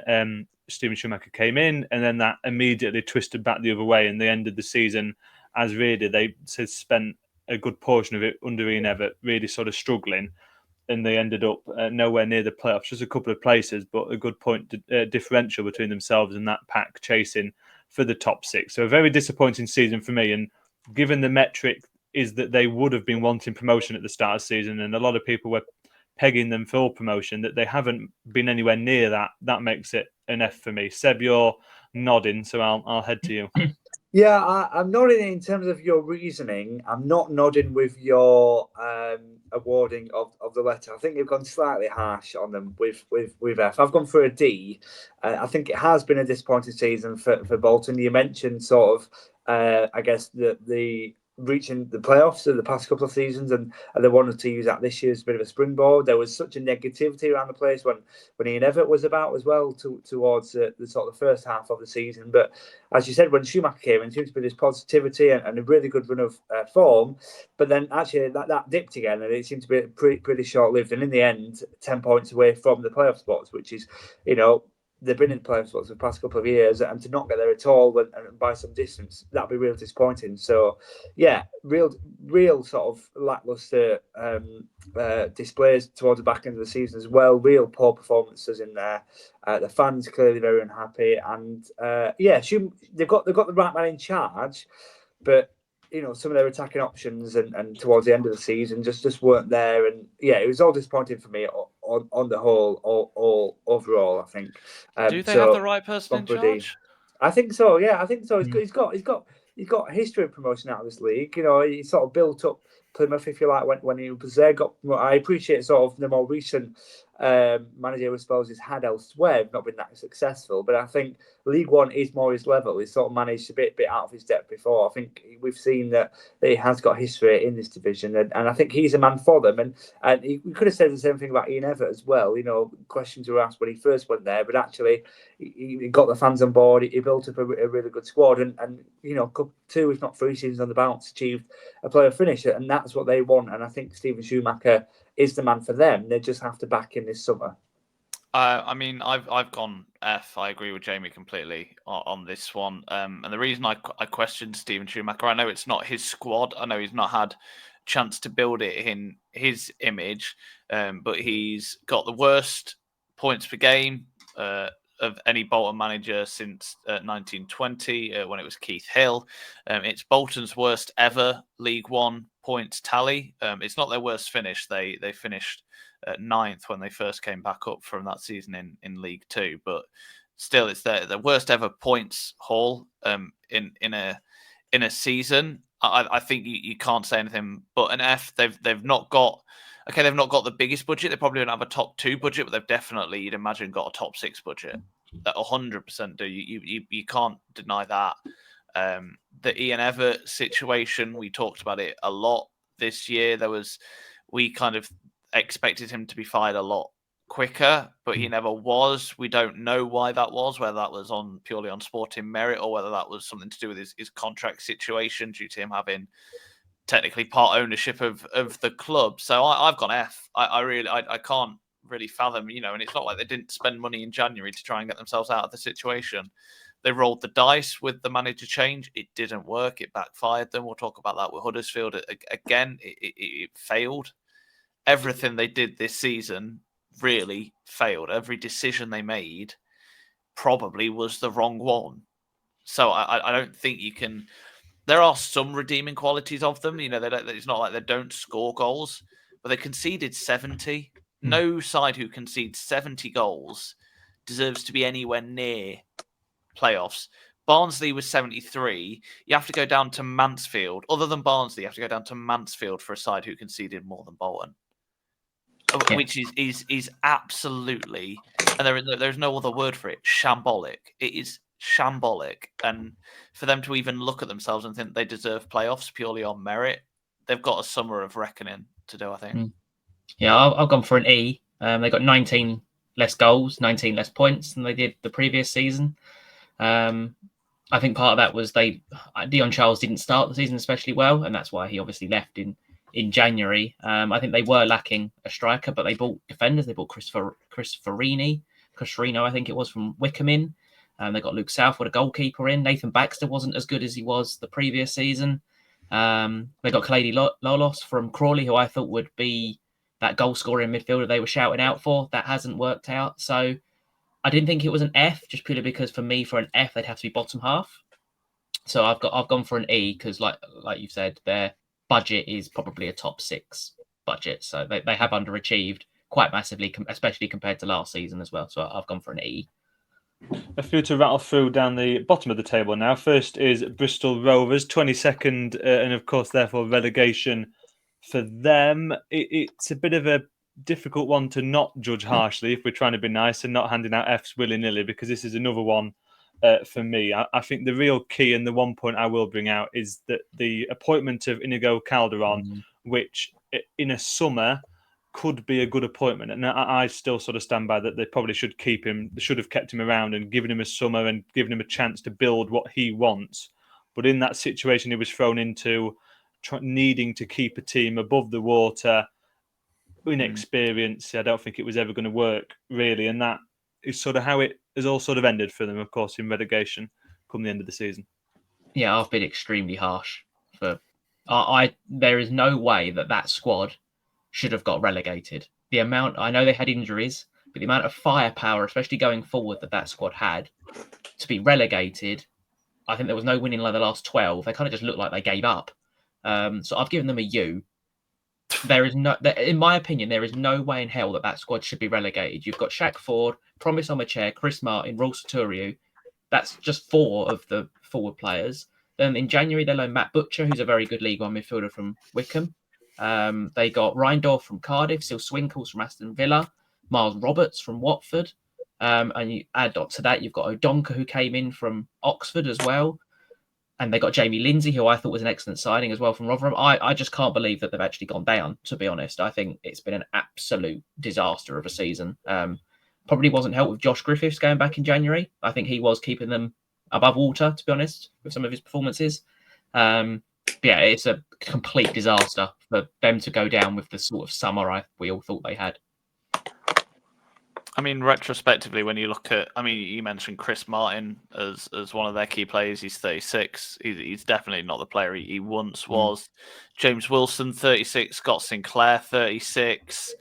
Steven Schumacher came in, and then that immediately twisted back the other way, and they ended the season as really they spent a good portion of it under Ian Evatt really sort of struggling, and they ended up nowhere near the playoffs, just a couple of places, but a good point differential between themselves and that pack chasing for the top 6. So a very disappointing season for me, and given the metric is that they would have been wanting promotion at the start of the season, and a lot of people were pegging them for promotion, that they haven't been anywhere near that makes it an F for me. Seb, you're nodding, so I'll head to you. Yeah, I'm nodding in terms of your reasoning. I'm not nodding with your awarding of the letter. I think you've gone slightly harsh on them with F. I've gone for a D. I think it has been a disappointing season for Bolton. You mentioned sort of, I guess, the reaching the playoffs in the past couple of seasons, and they wanted to use that this year as a bit of a springboard. There was such a negativity around the place when Ian Evatt was about as well towards the sort of the first half of the season. But as you said, when Schumacher came in, it seemed to be this positivity and a really good run of form. But then actually that dipped again, and it seemed to be pretty short-lived. And in the end, 10 points away from the playoff spots, which is, they've been in playoff spots for the past couple of years, and to not get there at all and by some distance, that'd be real disappointing. So, real sort of lackluster displays towards the back end of the season as well. Real poor performances in there. The fans clearly very unhappy, and they've got the right man in charge, but some of their attacking options and towards the end of the season just weren't there, and it was all disappointing for me on the whole, all overall. I think. Do they have the right person in charge? I think so. Yeah, I think so. He's got a history of promotion out of this league. He sort of built up Plymouth, if you like, when he was there. I appreciate sort of the more recent managerial spells he's had elsewhere have not been that successful. But I think League One is more his level. He's sort of managed a bit out of his depth before. I think we've seen that he has got history in this division, and I think he's a man for them. And we could have said the same thing about Ian Evatt as well. You know, questions were asked when he first went there, but actually he got the fans on board. He built up a really good squad, and you know, 2 if not 3 seasons on the bounce achieved a player finish, and that's what they want. And I think Stephen Schumacher is the man for them. They just have to back him this summer. I mean, I've gone F. I agree with Jamie completely on this one. And the reason I questioned Stephen Schumacher, I know it's not his squad. I know he's not had chance to build it in his image, but he's got the worst points per game of any Bolton manager since 1920, when it was Keith Hill. It's Bolton's worst ever League One points tally. It's not their worst finish. They finished 9th when they first came back up from that season in League Two, but still, it's their worst ever points haul in a season. I think you can't say anything but an F. They've not got the biggest budget. They probably don't have a top 2 budget, but they've definitely, you'd imagine, got a top 6 budget. That 100% do. You can't deny that. The Ian Evatt situation, we talked about it a lot this year. We kind of expected him to be fired a lot quicker, but he never was. We don't know why that was, whether that was purely on sporting merit or whether that was something to do with his contract situation due to him having technically part ownership of the club. So I've gone F. I can't really fathom, you know, and it's not like they didn't spend money in January to try and get themselves out of the situation. They rolled the dice with the manager change. It didn't work. It backfired them. We'll talk about that with Huddersfield. Again, it failed. Everything they did this season really failed. Every decision they made probably was the wrong one. So I don't think you can. There are some redeeming qualities of them. You know, it's not like they don't score goals, but they conceded 70. No side who concedes 70 goals deserves to be anywhere near playoffs. Barnsley was 73. You have to go down to Mansfield. Other than Barnsley, you have to go down to Mansfield for a side who conceded more than Bolton. Yeah. Which is absolutely, and there's no other word for it, shambolic. It is shambolic. And for them to even look at themselves and think they deserve playoffs purely on merit, they've got a summer of reckoning to do, I think. Yeah, I've gone for an E. They got 19 less goals, 19 less points than they did the previous season. I think part of that was Dion Charles didn't start the season especially well, and that's why he obviously left in January. I think they were lacking a striker, but they bought defenders. They bought Chris Farino, I think it was, from Wycombe in. They got Luke Southwood, a goalkeeper, in. Nathan Baxter wasn't as good as he was the previous season. They got Kalady Lolos from Crawley, who I thought would be that goal-scoring midfielder they were shouting out for. That hasn't worked out. So I didn't think it was an F, just purely because for me, for an F, they'd have to be bottom half. So I've gone for an E because, like you've said, their budget is probably a top 6 budget. So they have underachieved quite massively, especially compared to last season as well. So I've gone for an E. A few to rattle through down the bottom of the table now. First is Bristol Rovers, 22nd, and of course, therefore, relegation for them. It's a bit of a difficult one to not judge harshly if we're trying to be nice and not handing out Fs willy-nilly, because this is another one for me. I think the real key and the one point I will bring out is that the appointment of Inigo Calderon, which in a summer could be a good appointment. And I still sort of stand by that they probably should keep him. They should have kept him around and given him a summer and given him a chance to build what he wants. But in that situation he was thrown into, needing to keep a team above the water, inexperience, I don't think it was ever going to work, really. And that is sort of how it has all sort of ended for them, of course, in relegation come the end of the season. Yeah, I've been extremely harsh. There is no way that squad should have got relegated. The amount, I know they had injuries, but the amount of firepower, especially going forward, that squad had to be relegated, I think there was no winning like the last 12. They kind of just looked like they gave up. So I've given them a U. In my opinion, there is no way in hell that squad should be relegated. You've got Shaq Ford, Promise Omachair, Chris Martin, Raul Sotiriou. That's just 4 of the forward players. Then in January, they loaned Matt Butcher, who's a very good League One midfielder from Wycombe. They got Reindorf from Cardiff, Sil Swinkles from Aston Villa. Miles Roberts from Watford. And you add on to that, you've got O'Donker, who came in from Oxford as well. And they got Jamie Lindsay, who I thought was an excellent signing as well from Rotherham. I just can't believe that they've actually gone down, to be honest. I think it's been an absolute disaster of a season. Probably wasn't helped with Josh Griffiths going back in January. I think he was keeping them above water, to be honest, with some of his performances. Yeah, it's a complete disaster for them to go down with the sort of summer we all thought they had. I mean, retrospectively, when you look at, I mean, you mentioned Chris Martin as one of their key players. He's 36. He's definitely not the player he once was. James Wilson, 36. Scott Sinclair, 36.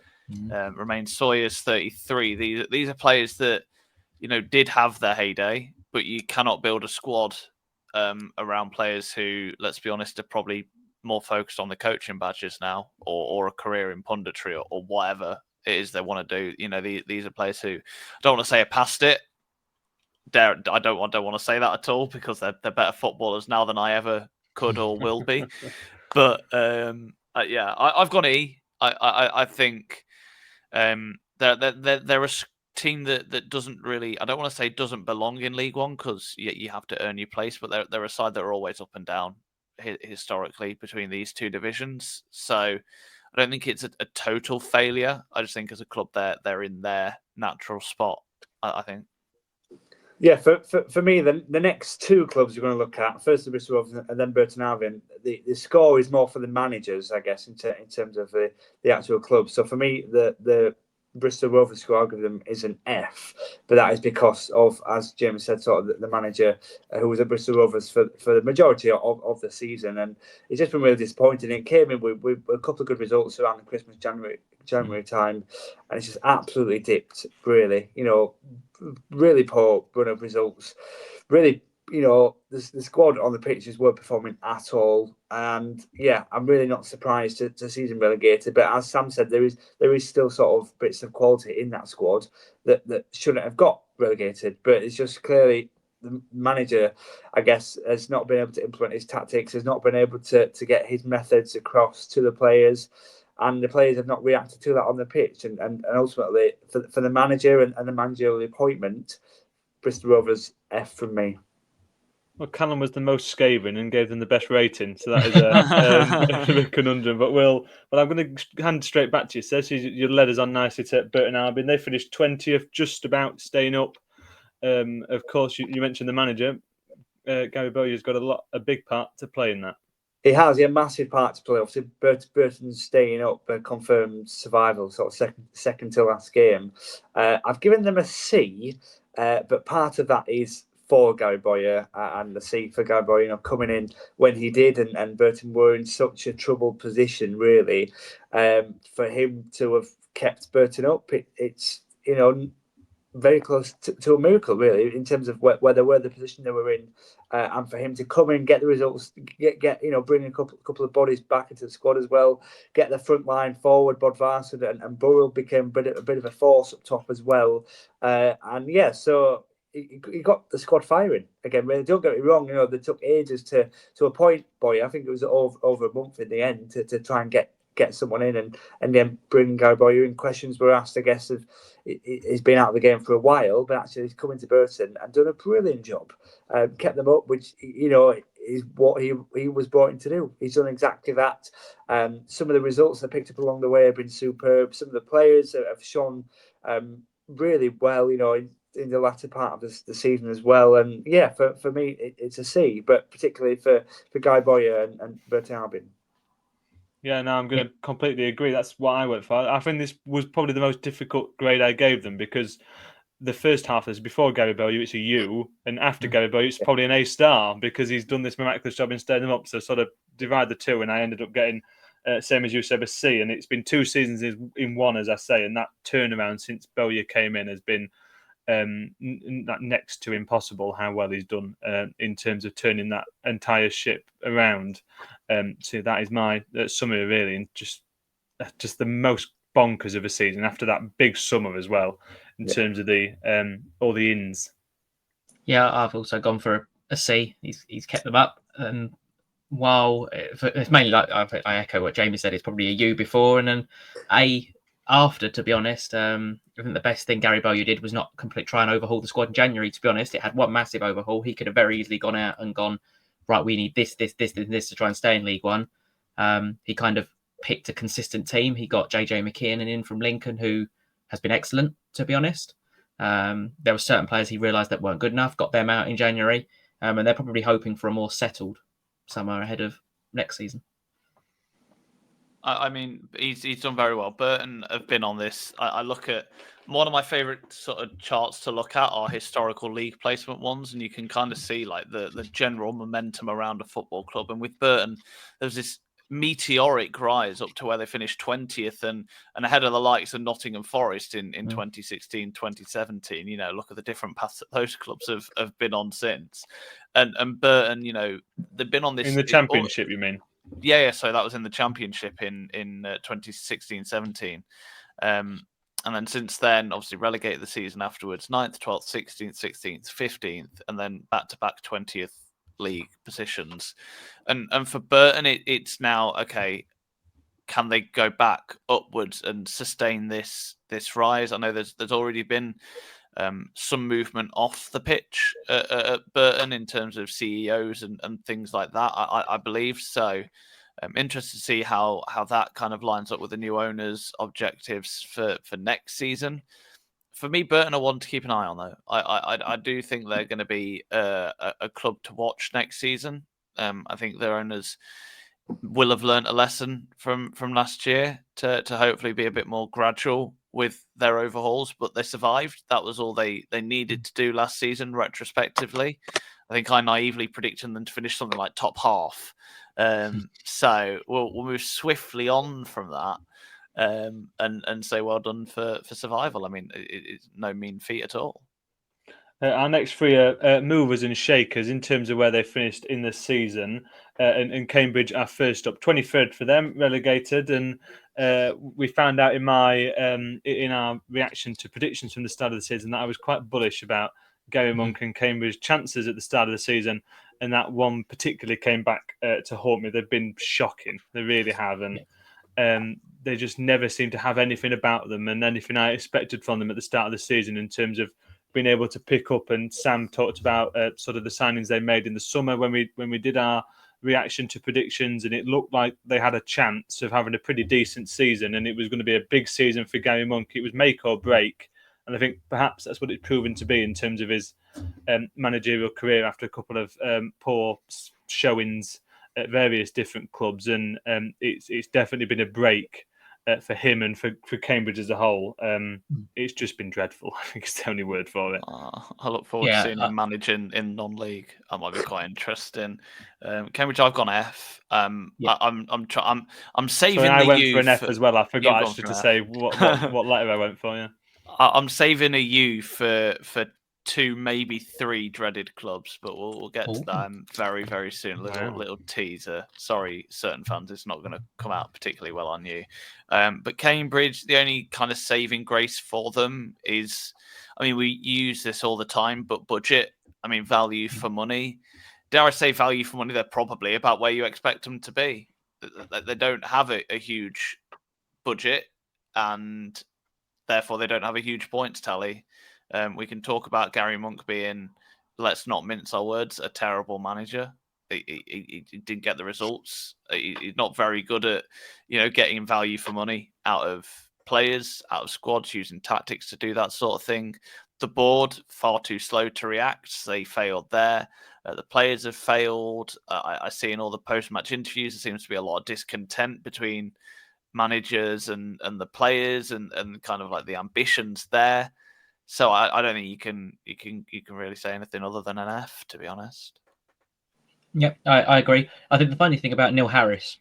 Romain Sawyer's 33. These are players that, you know, did have their heyday, but you cannot build a squad around players who, let's be honest, are probably more focused on the coaching badges now, or a career in punditry, or whatever it is they want to do. You know, these are players who, I don't want to say are past it. I don't want to say that at all, because they're better footballers now than I ever could or will be. But yeah, I've gone E. I think they're a team that doesn't really, I don't want to say doesn't belong in League One, because you have to earn your place, but they're a side that are always up and down historically between these two divisions. So I don't think it's a total failure. I just think as a club they're in their natural spot, I think. Yeah, for me, the next two clubs you're going to look at, first the Bristol Rovers and then Burton Albion, the score is more for the managers, I guess, in terms of the actual club. So for me, the Bristol Rovers score, I'll give them, is an F, but that is because of, as James said, sort of the manager who was at Bristol Rovers for the majority of the season, and it's just been really disappointing. It came in with a couple of good results around the Christmas January time, and it's just absolutely dipped, really. You know, really poor run of results. Really, you know, the squad on the pitches weren't performing at all, and yeah, I'm really not surprised to see them relegated. But as Sam said, there is still sort of bits of quality in that squad that shouldn't have got relegated. But it's just clearly the manager, I guess, has not been able to implement his tactics, has not been able to get his methods across to the players. And the players have not reacted to that on the pitch. And ultimately, for the manager and the managerial appointment, Bristol Rovers, F from me. Well, Callum was the most scathing and gave them the best rating, so that is a bit of a conundrum. But I'm going to hand straight back to you, Seb. You led us on nicely to Burton Albion. They finished 20th, just about staying up. Of course, you mentioned the manager, Gary Bowyer's got a big part to play in that. He has, a massive part to play. Obviously, Burton's staying up, confirmed survival, sort of second to last game. I've given them a C, but part of that is for Gary Bowyer, and the C for Gary Bowyer, you know, coming in when he did, and Burton were in such a troubled position, really. For him to have kept Burton up, it's, you know, very close to a miracle, really, in terms of where they were, the position they were in, and for him to come in, get the results, get you know, bring a couple of bodies back into the squad as well, get the front line forward, Bodvarsson and Burrell became a bit of a force up top as well, and yeah, so he got the squad firing again. Really, don't get me wrong, you know, they took ages to appoint Boy. I think it was over a month in the end to try and get someone in and then bring Gary Bowyer in. Questions were asked, I guess, of he's been out of the game for a while, but actually he's come into Burton and done a brilliant job. Kept them up, which, you know, is what he was brought in to do. He's done exactly that. Some of the results they picked up along the way have been superb. Some of the players have shown really well, you know, in the latter part of the season as well. And yeah, for me, it's a C, but particularly for Guy Bowyer and Burton Albion. Yeah, no, I'm going to completely agree. That's what I went for. I think this was probably the most difficult grade I gave them, because the first half is before Gary Bowyer, it's a U, and after Gary Bowyer, it's probably an A star, because he's done this miraculous job in staying them up. So sort of divide the two, and I ended up getting, same as you said, a C. And it's been 2 seasons in one, as I say, and that turnaround since Bowyer came in has been next to impossible, how well he's done in terms of turning that entire ship around. So that is my summary, really, and just the most bonkers of a season after that big summer as well, in terms of the all the ins. Yeah, I've also gone for a C. He's kept them up, and while it's mainly like I echo what Jamie said, it's probably a U before, and then A. after, to be honest, I think the best thing Gary Bowyer did was not try and overhaul the squad in January. To be honest, it had one massive overhaul. He could have very easily gone out and gone, right, we need this, and this to try and stay in League One. He kind of picked a consistent team. He got JJ McKiernan in from Lincoln, who has been excellent, to be honest. There were certain players he realised that weren't good enough, got them out in January, and they're probably hoping for a more settled summer ahead of next season. I mean, he's done very well. Burton have been on this. I look at one of my favourite sort of charts to look at are historical league placement ones, and you can kind of see like the general momentum around a football club. And with Burton, there's this meteoric rise up to where they finished 20th and ahead of the likes of Nottingham Forest in 2016, 2017. You know, look at the different paths that those clubs have been on since. And Burton, you know, they've been on this in the Championship, you mean? Yeah. So that was in the Championship in 2016-17. And then since then, obviously relegated the season afterwards, 9th, 12th, 16th, 16th, 15th, and then back-to-back 20th league positions. And for Burton, it's now, okay, can they go back upwards and sustain this rise? I know there's already been some movement off the pitch at Burton in terms of CEOs and things like that, I believe. So I'm interested to see how that kind of lines up with the new owners' objectives for next season. For me, Burton are one to keep an eye on, though. I do think they're going to be a club to watch next season. I think their owners will have learnt a lesson from last year to hopefully be a bit more gradual with their overhauls, but they survived. That was all they needed to do last season, retrospectively. I think I naively predicted them to finish something like top half. So we'll move swiftly on from that and say well done for survival. I mean, it's no mean feat at all. Our next three are movers and shakers in terms of where they finished in the season. And Cambridge are first up, 23rd for them, relegated. And we found out in our reaction to predictions from the start of the season that I was quite bullish about Gary Monk and Cambridge's chances at the start of the season. And that one particularly came back to haunt me. They've been shocking. They really have. And they just never seem to have anything about them and anything I expected from them at the start of the season in terms of being able to pick up. And Sam talked about sort of the signings they made in the summer when we did our reaction to predictions, and it looked like they had a chance of having a pretty decent season, and it was going to be a big season for Gary Monk. It was make or break, and I think perhaps that's what it's proven to be in terms of his managerial career after a couple of poor showings at various different clubs, and it's definitely been a break for him and for Cambridge as a whole. It's just been dreadful. I think it's the only word for it. I look forward to seeing him managing in non-league. That might be quite interesting. Cambridge, I've gone F. I'm saving. Sorry, I went U for an F as well. I forgot actually to say what letter I went for. Yeah, I'm saving a U for 2, maybe 3 dreaded clubs, but we'll get to them very, very soon. Little teaser. Sorry, certain fans, it's not going to come out particularly well on you. But Cambridge, the only kind of saving grace for them is, I mean, we use this all the time, but budget. I mean, value for money. Dare I say value for money? They're probably about where you expect them to be. They don't have a huge budget, and therefore they don't have a huge points tally. We can talk about Gary Monk being, let's not mince our words, a terrible manager. He didn't get the results. He's not very good at, getting value for money out of players, out of squads, using tactics to do that sort of thing. The board, far too slow to react. They failed there. The players have failed. I see in all the post-match interviews, there seems to be a lot of discontent between managers and the players and kind of like the ambitions there. So I don't think you can really say anything other than an F, to be honest. Yep, I agree. I think the funny thing about Neil Harris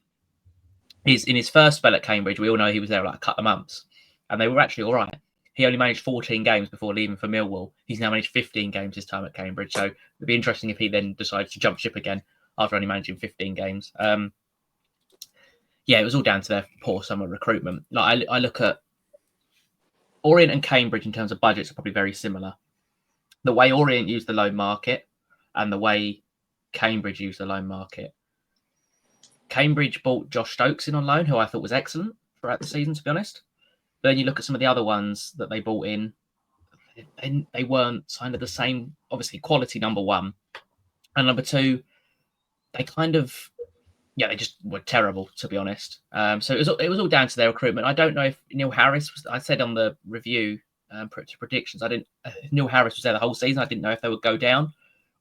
is in his first spell at Cambridge, we all know he was there like a couple of months, and they were actually all right. He only managed 14 games before leaving for Millwall. He's now managed 15 games his time at Cambridge, so it'd be interesting if he then decides to jump ship again after only managing 15 games. It was all down to their poor summer recruitment. Like I look at Orient and Cambridge in terms of budgets are probably very similar. The way Orient used the loan market and the way Cambridge used the loan market. Cambridge bought Josh Stokes in on loan, who I thought was excellent throughout the season, to be honest. But then you look at some of the other ones that they brought in, they weren't kind of the same. Obviously, quality number one, and number two, they kind of, they just were terrible, to be honest. So it was all down to their recruitment. I don't know if Neil Harris was. I said on the review predictions, if Neil Harris was there the whole season, I didn't know if they would go down.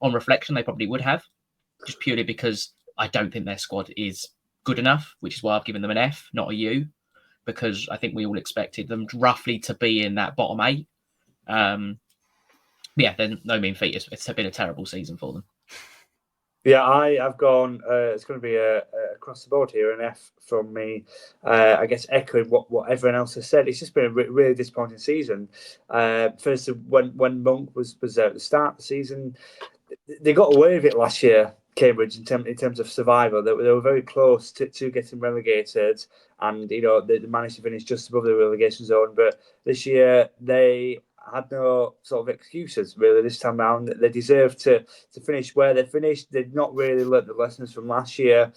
On reflection, they probably would have, just purely because I don't think their squad is good enough, which is why I've given them an F, not a U, because I think we all expected them roughly to be in that bottom 8. They're no mean feat. It's been a terrible season for them. Yeah, I've gone. It's going to be across the board here, an F from me. I guess echoing what everyone else has said. It's just been a really disappointing season. First, when Monk was there at the start of the season, they got away with it last year, Cambridge, in terms of survival. They were very close to getting relegated, and they managed to finish just above the relegation zone. But this year they had no sort of excuses really this time round. They deserved to finish where they finished. They'd not really learnt the lessons from last year.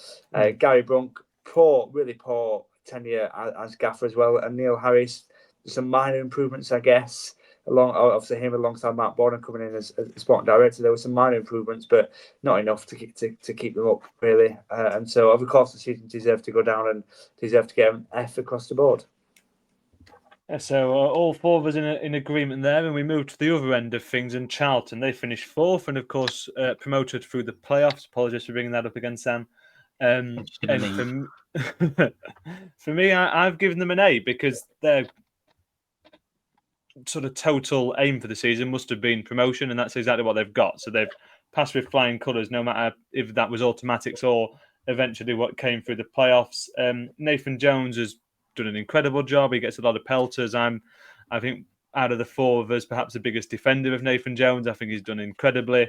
Gary Brunk, really poor tenure as gaffer as well, and Neil Harris, some minor improvements, I guess. Obviously him alongside Matt Bonner coming in as sporting director, there were some minor improvements, but not enough to keep them up really. And so over the course of the season, deserved to go down and deserved to get an F across the board. So all four of us in agreement there, and we moved to the other end of things. And Charlton, they finished 4th, and of course promoted through the playoffs. Apologies for bringing that up again, Sam. And for me, I've given them an A because their sort of total aim for the season must have been promotion, and that's exactly what they've got. So they've passed with flying colours, no matter if that was automatics or eventually what came through the playoffs. Nathan Jones has done an incredible job. He gets a lot of pelters. I think out of the 4 of us, perhaps the biggest defender of Nathan Jones. I think he's done incredibly.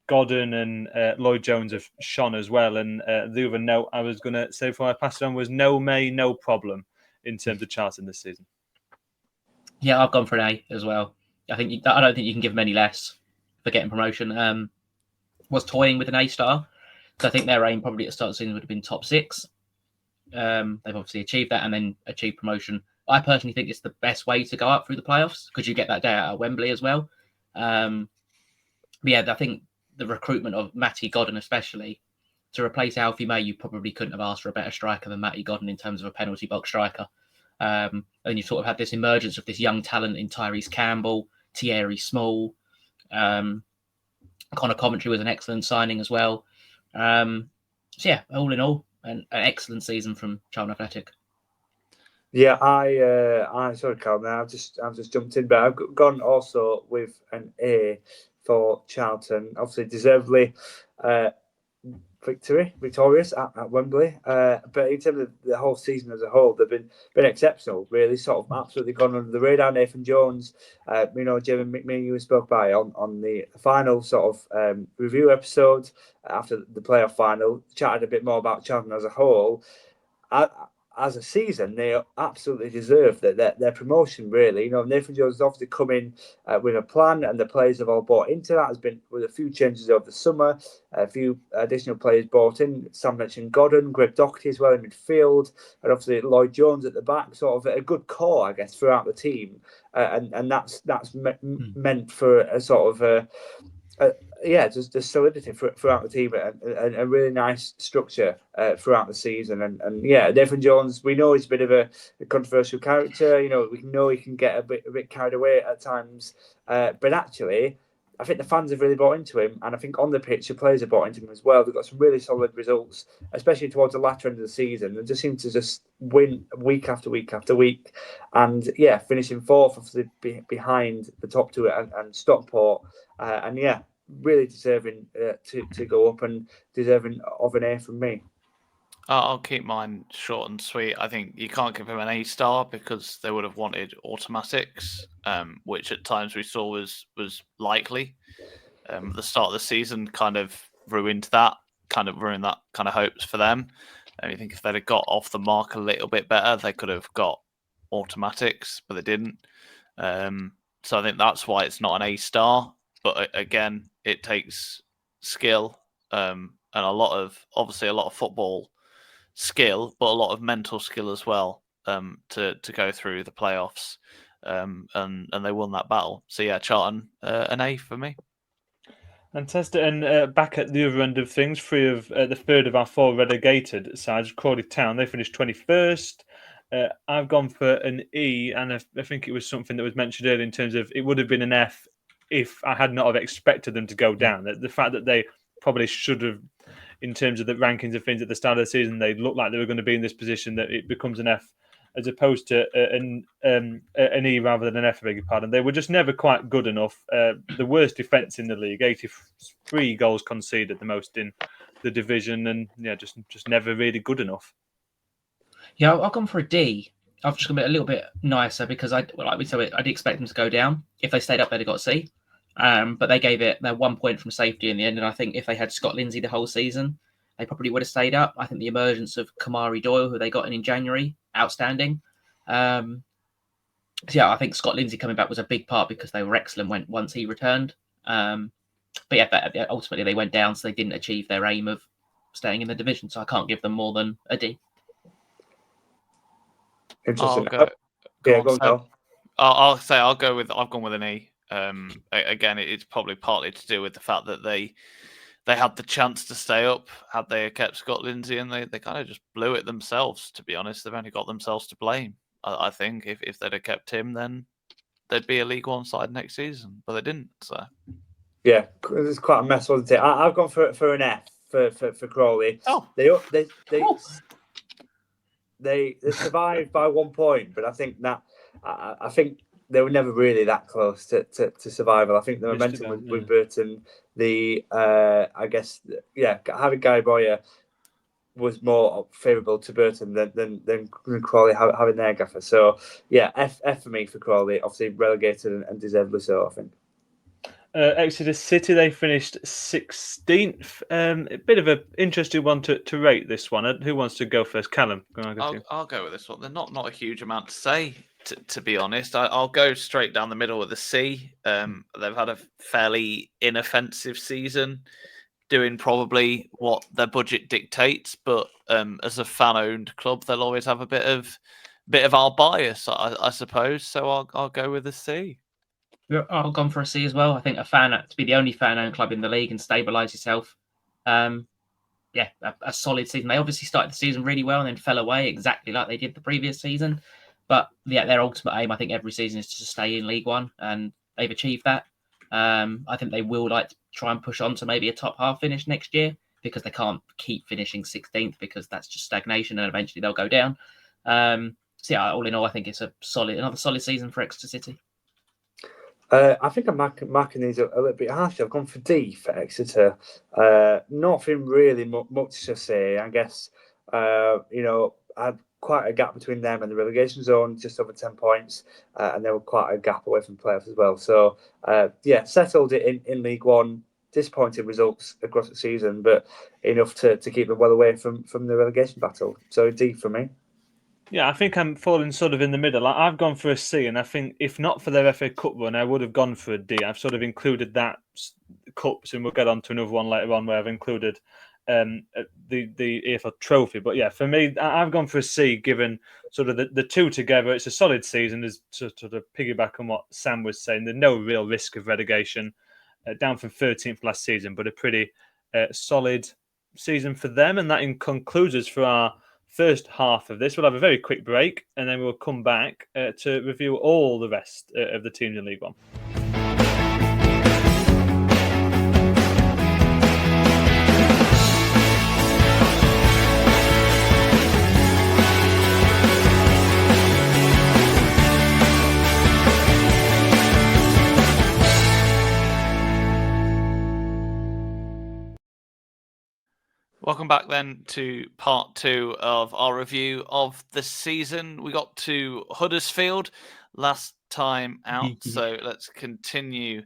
Godden and Lloyd Jones have shone as well. And the other note I was going to say before I passed it on was no problem in terms of Charlton this season. Yeah, I've gone for an A as well. I don't think you can give them any less for getting promotion. Was toying with an A star, so I think their aim probably at the start of the season would have been top 6. They've obviously achieved that and then achieved promotion. I personally think it's the best way to go up through the playoffs because you get that day out at Wembley as well. I think the recruitment of Matty Godden especially to replace Alfie May, you probably couldn't have asked for a better striker than Matty Godden in terms of a penalty box striker. And you sort of had this emergence of this young talent in Tyrese Campbell, Thierry Small. Connor Coventry was an excellent signing as well. All in all, an excellent season from Charlton Athletic. Yeah, I sorry, Carl. Now I've just jumped in, but I've gone also with an A for Charlton. Obviously, deservedly victorious at Wembley. But in terms of the whole season as a whole, they've been exceptional. Really, sort of absolutely gone under the radar. Nathan Jones, Jim and me, you spoke by on the final sort of review episode after the playoff final. Chatted a bit more about Charlton as a whole. As a season, they absolutely deserve their promotion, really. Nathan Jones has obviously come in with a plan, and the players have all bought into that. Has been with a few changes over the summer, a few additional players bought in. Sam mentioned Godden, Greg Doherty as well in midfield, and obviously Lloyd Jones at the back. Sort of a good core, I guess, throughout the team, and that's meant for a sort of just solidity throughout the team and a really nice structure throughout the season. And Nathan Jones, we know he's a bit of a controversial character. We know he can get a bit carried away at times. But actually, I think the fans have really bought into him. And I think on the pitch, the players have bought into him as well. They've got some really solid results, especially towards the latter end of the season. They just seem to win week after week after week. And finishing 4th, obviously behind the top 2 and Stockport. Really deserving to go up and deserving of an A from me. I'll keep mine short and sweet. I think you can't give him an A star because they would have wanted automatics, which at times we saw was likely. The start of the season kind of ruined that kind of hopes for them. And I think if they'd have got off the mark a little bit better, they could have got automatics, but they didn't. So I think that's why it's not an A star. But again, it takes skill and a lot of football skill, but a lot of mental skill as well. to go through the playoffs, and they won that battle. So yeah, Charlton, an A for me. Fantastic. And back at the other end of things, the third of our 4 relegated sides, Crawley Town, they finished 21st. I've gone for an E, and I think it was something that was mentioned earlier in terms of it would have been an F if I had not have expected them to go down. The fact that they probably should have, in terms of the rankings of things at the start of the season, they looked like they were going to be in this position that it becomes an F as opposed to an E rather than an F, I beg your pardon. They were just never quite good enough. The worst defence in the league, 83 goals conceded, the most in the division, and just never really good enough. Yeah, I've gone for a D. I've just gone a little bit nicer because I did expect them to go down. If they stayed up, they'd have got a C. But they gave it their 1 point from safety in the end, and I think if they had Scott Lindsay the whole season, they probably would have stayed up. I think the emergence of Kamari Doyle, who they got in January, outstanding. I think Scott Lindsay coming back was a big part because they were excellent once he returned. But ultimately they went down, so they didn't achieve their aim of staying in the division. So I can't give them more than a D. Interesting. I'll go with. I've gone with an E. Again, it's probably partly to do with the fact that they had the chance to stay up had they kept Scott Lindsay, and they kind of just blew it themselves, to be honest. They've only got themselves to blame. I think if they'd have kept him, then they'd be a League One side next season, but they didn't. So yeah, it's quite a mess, wasn't it? I've gone for an F for Crawley. Oh, they survived by 1 point, but I think that I think they were never really that close to survival. I think the momentum with Burton, having Guy Boyer was more favourable to Burton than Crawley having their gaffer. So yeah, F for me for Crawley. Obviously relegated and deservedly so, I think. Exeter City, they finished 16th. A bit of an interesting one to rate this one. Who wants to go first? Callum, I'll go with this one. They're not a huge amount to say, to be honest. I'll go straight down the middle with a C. They've had a fairly inoffensive season, doing probably what their budget dictates. But as a fan-owned club, they'll always have a bit of our bias, I suppose. So I'll go with a C. I've gone for a C as well. I think to be the only fan-owned club in the league and stabilise yourself. A solid season. They obviously started the season really well and then fell away exactly like they did the previous season. But yeah, their ultimate aim, I think, every season is to stay in League One, and they've achieved that. I think they will like to try and push on to maybe a top half finish next year because they can't keep finishing 16th because that's just stagnation and eventually they'll go down. All in all, I think it's another solid season for Exeter City. I think I'm marking these a little bit harshly. I've gone for D for Exeter. Nothing really much to say. I guess, I had quite a gap between them and the relegation zone, just over 10 points, and there were quite a gap away from playoffs as well. So, settled it in League One. Disappointing results across the season, but enough to keep them well away from the relegation battle. So, D for me. Yeah, I think I'm falling sort of in the middle. I've gone for a C, and I think if not for their FA Cup run, I would have gone for a D. I've sort of included that cups, and we'll get on to another one later on where I've included the EFL Trophy. But yeah, for me, I've gone for a C, given sort of the two together. It's a solid season. There's sort of piggyback on what Sam was saying. There's no real risk of relegation, down from 13th last season, but a pretty solid season for them. And that concludes us for our first half of this. We'll have a very quick break and then we'll come back to review all the rest of the teams in League One. Welcome back then to part 2 of our review of the season. We got to Huddersfield last time out, so let's continue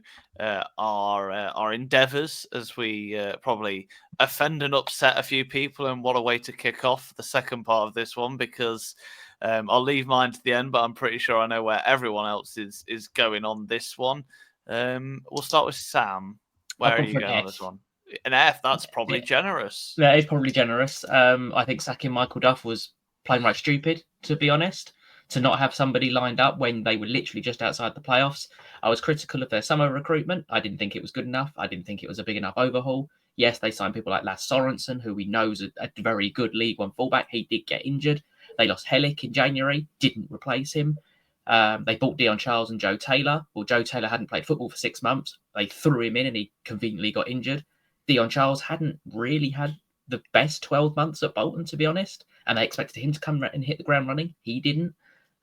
our endeavours as we probably offend and upset a few people. And what a way to kick off the second part of this one, because I'll leave mine to the end, but I'm pretty sure I know where everyone else is going on this one. We'll start with Sam. Where are you going on this one? An F, that's probably generous. That is probably generous. I think sacking Michael Duff was plain right stupid. to be honest, to not have somebody lined up when they were literally just outside the playoffs. I was critical of their summer recruitment. I didn't think it was good enough. I didn't think it was a big enough overhaul. Yes, they signed people like Lasse Sorensen, who we know is a very good League One fullback. He did get injured. They lost Hellick in January, didn't replace him. They bought Dion Charles and Joe Taylor. Well, Joe Taylor hadn't played football for 6 months. They threw him in and he conveniently got injured. Dion Charles hadn't really had the best 12 months at Bolton, to be honest. And they expected him to come and hit the ground running. He didn't.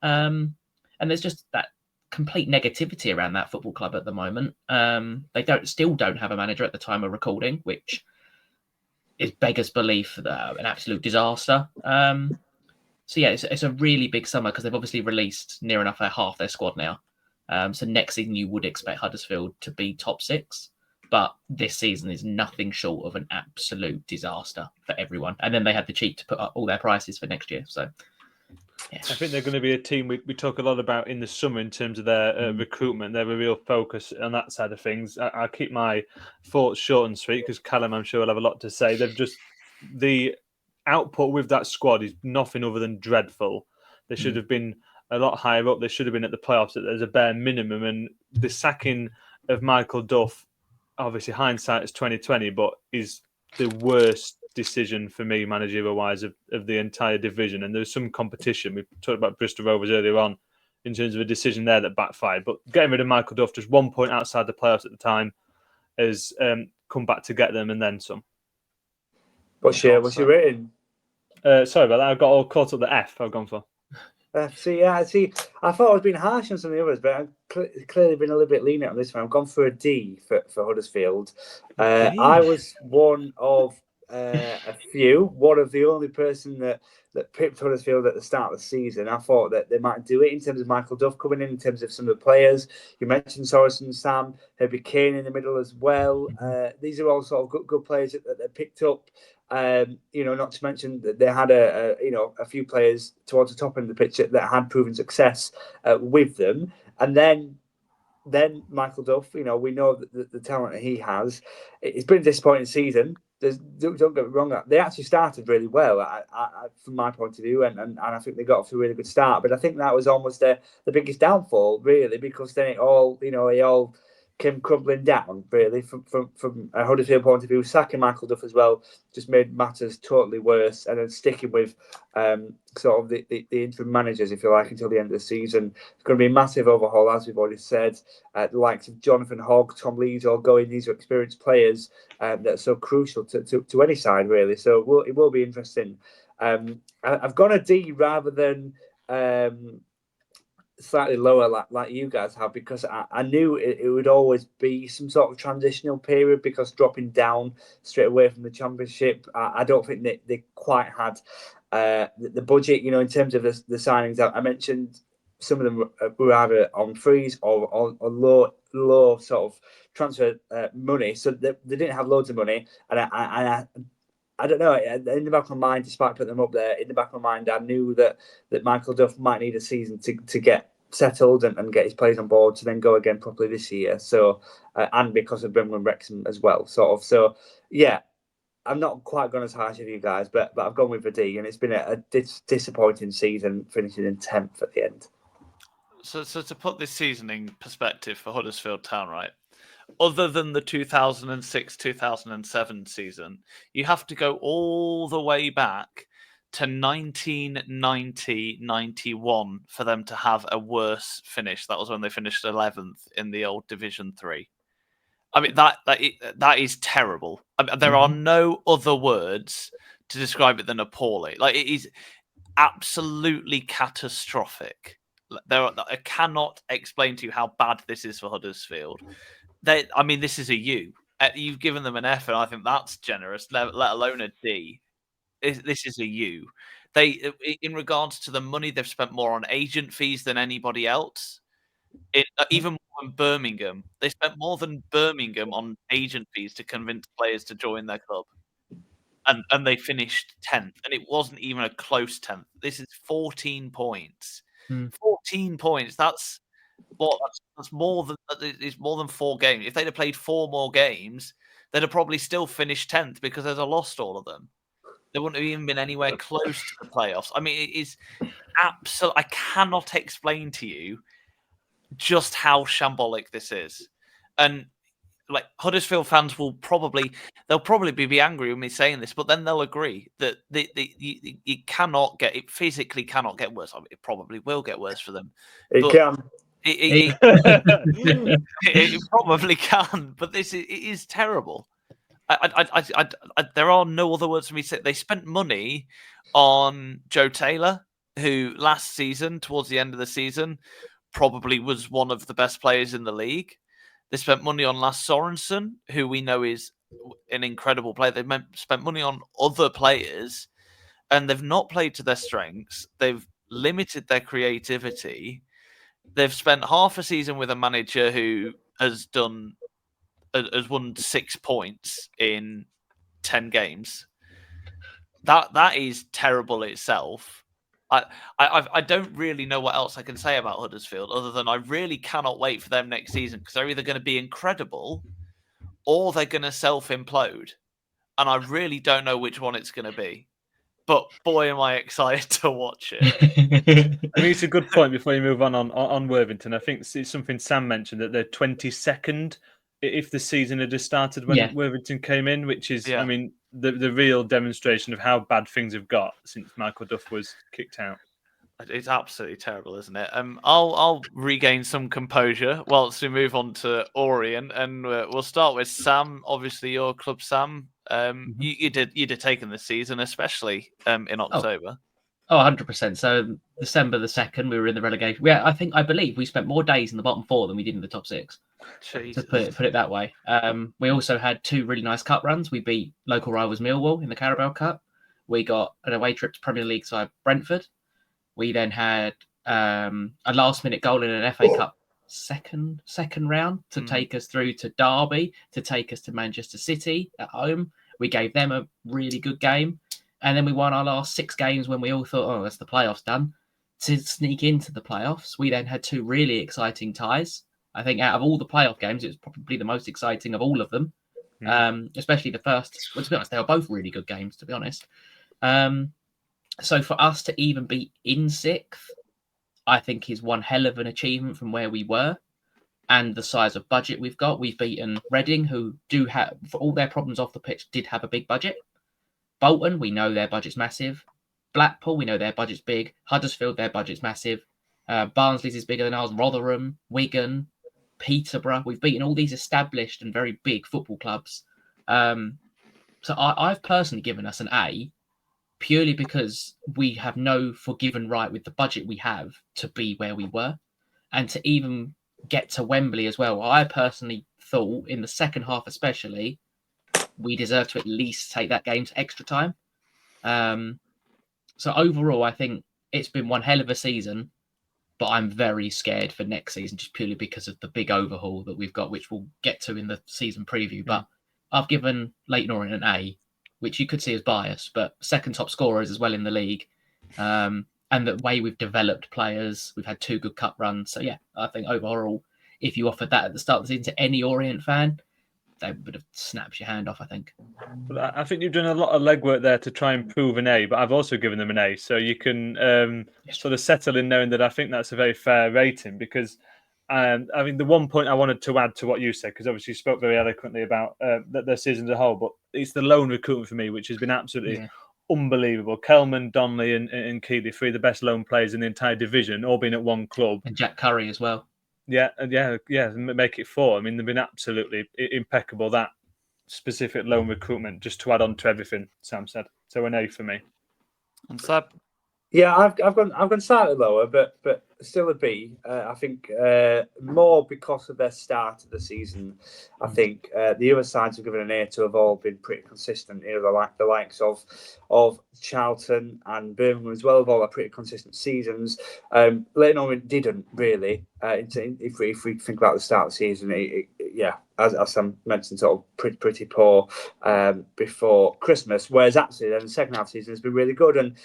And there's just that complete negativity around that football club at the moment. They still don't have a manager at the time of recording, which is beggars belief, an absolute disaster. So yeah, it's a really big summer because they've obviously released near enough half their squad now. So next season you would expect Huddersfield to be top 6, but this season is nothing short of an absolute disaster for everyone. And then they had the cheek to put up all their prices for next year. So yeah. I think they're going to be a team we talk a lot about in the summer in terms of their recruitment. They have a real focus on that side of things. I'll keep my thoughts short and sweet because Callum, I'm sure, will have a lot to say. The output with that squad is nothing other than dreadful. They should have been a lot higher up. They should have been at the playoffs as a bare minimum. And the sacking of Michael Duff, obviously hindsight is 2020, but is the worst decision for me, managerial-wise, of the entire division. And there's some competition. We talked about Bristol Rovers earlier on in terms of a decision there that backfired. But getting rid of Michael Duff, just 1 point outside the playoffs at the time, has come back to get them and then some. What's your rating? Sorry about that. I got all caught up the F I've gone for. I thought I was being harsh on some of the others, but I've clearly been a little bit lenient on this one. I've gone for a D for Huddersfield. I was one of a few, one of the only person that picked Huddersfield at the start of the season. I thought that they might do it in terms of Michael Duff coming in terms of some of the players. You mentioned Sorensen, Sam, Herbie Kane in the middle as well. These are all sort of good players that they picked up. Not to mention that they had a few players towards the top end of the pitch that had proven success with them, and then Michael Duff. We know that the talent that he has. It's been a disappointing season. Don't get me wrong. They actually started really well, from my point of view, and I think they got off to a really good start. But I think that was almost the biggest downfall, really, because then it all came crumbling down, really, from a Huddersfield point of view. Sacking Michael Duff as well just made matters totally worse, and then sticking with sort of the interim managers, if you like, until the end of the season. It's going to be a massive overhaul, as we've already said. The likes of Jonathan Hogg, Tom Lees all going. These are experienced players that are so crucial to any side, really. So it will be interesting. I've gone a D rather than slightly lower like you guys have, because I knew it would always be some sort of transitional period, because dropping down straight away from the Championship, I don't think they quite had the budget, in terms of the signings. I mentioned some of them were either on freeze or low sort of transfer money, so they didn't have loads of money, and I don't know. In the back of my mind, despite putting them up there, in the back of my mind, I knew that Michael Duff might need a season to get settled and get his players on board to then go again properly this year. So, and because of Birmingham Wrexham as well, sort of. So, yeah, I'm not quite gone as harsh as you guys, but I've gone with a D, and it's been a disappointing season, finishing in 10th at the end. So to put this season in perspective for Huddersfield Town, right? Other than the 2006-2007 season, you have to go all the way back to 1990-91 for them to have a worse finish. That was when they finished 11th in the old Division 3. I mean, that is terrible. I mean, there are no other words to describe it than appalling. Like, it is absolutely catastrophic. I cannot explain to you how bad this is for Huddersfield. This is a U. You've given them an F, and I think that's generous, let alone a D. This is a U. They, in regards to the money, they've spent more on agent fees than anybody else. Even more than Birmingham. They spent more than Birmingham on agent fees to convince players to join their club. And they finished 10th. And it wasn't even a close 10th. This is 14 points. 14 points. That's more than 4 games. If they'd have played 4 more games, they'd have probably still finished 10th because they'd have lost all of them. They wouldn't have even been anywhere close to the playoffs. I mean, it is absolutely. I cannot explain to you just how shambolic this is, and like Huddersfield fans will probably be angry with me saying this, but then they'll agree that it cannot get, it physically cannot get worse. I mean, it probably will get worse for them. It can. It probably can, but it is terrible. There are no other words for me to say. They spent money on Joe Taylor, who last season, towards the end of the season, probably was one of the best players in the league. They spent money on Lasse Sorensen, who we know is an incredible player. They've spent money on other players, and they've not played to their strengths. They've limited their creativity. They've spent half a season with a manager who has won 6 points in 10 games. That is terrible itself. I don't really know what else I can say about Huddersfield other than I really cannot wait for them next season, because they're either going to be incredible or they're going to self-implode. And I really don't know which one it's going to be. But boy, am I excited to watch it. I mean, it's a good point before you move on Worthington. I think it's something Sam mentioned, that they're 22nd if the season had just started when Worthington came in, which is, I mean, the real demonstration of how bad things have got since Michael Duff was kicked out. It's absolutely terrible, isn't it? I'll regain some composure whilst we move on to Orient, and we'll start with Sam. Obviously, your club, Sam. You'd have taken the season, especially in October. Oh, 100%. So December the 2nd, we were in the relegation. Yeah, I believe we spent more days in the bottom 4 than we did in the top 6. Jesus. To put it that way. We also had 2 really nice cup runs. We beat local rivals Millwall in the Carabao Cup. We got an away trip to Premier League side Brentford. We then had a last-minute goal in an FA Cup second round to take us through to Derby, to take us to Manchester City at home. We gave them a really good game. And then we won our last 6 games when we all thought, oh, that's the playoffs done, to sneak into the playoffs. We then had 2 really exciting ties. I think out of all the playoff games, it was probably the most exciting of all of them, especially the first. Well, to be honest, they were both really good games, to be honest. So for us to even be in 6th, I think is one hell of an achievement from where we were and the size of budget we've got. We've beaten Reading, who do have, for all their problems off the pitch, did have a big budget. Bolton, we know their budget's massive. Blackpool, we know their budget's big. Huddersfield, their budget's massive. Barnsley's is bigger than ours. Rotherham, Wigan, Peterborough. We've beaten all these established and very big football clubs. So I've personally given us an A, purely because we have no forgiven right with the budget we have to be where we were. And to even get to Wembley as well, I personally thought in the second half especially, we deserve to at least take that game to extra time. So overall, I think it's been one hell of a season, but I'm very scared for next season just purely because of the big overhaul that we've got, which we'll get to in the season preview. But I've given Leyton Orient an A, which you could see as bias, but second top scorers as well in the league. And the way we've developed players, we've had 2 good cup runs. So yeah, I think overall, if you offered that at the start of the season to any Orient fan, they would have snapped your hand off, I think. Well, I think you've done a lot of legwork there to try and prove an A, but I've also given them an A. So you can sort of settle in knowing that I think that's a very fair rating, because I mean, the one point I wanted to add to what you said, because obviously you spoke very eloquently about their season as a whole, but it's the loan recruitment for me, which has been absolutely unbelievable. Kelman, Donnelly and Keeley, 3 of the best loan players in the entire division, all being at one club. And Jack Curry as well. Yeah, make it 4. I mean, they've been absolutely impeccable, that specific loan recruitment, just to add on to everything Sam said. So an A for me. And Seb? Yeah, I've gone slightly lower, but still a B. I think more because of their start of the season. I think the other sides have given an A to have all been pretty consistent. You know, the likes of Charlton and Birmingham as well have all had pretty consistent seasons. Leyton Orient didn't really. If we think about the start of the season, it as Sam mentioned, sort of pretty poor before Christmas. Whereas actually, then the second half of the season has been really good, and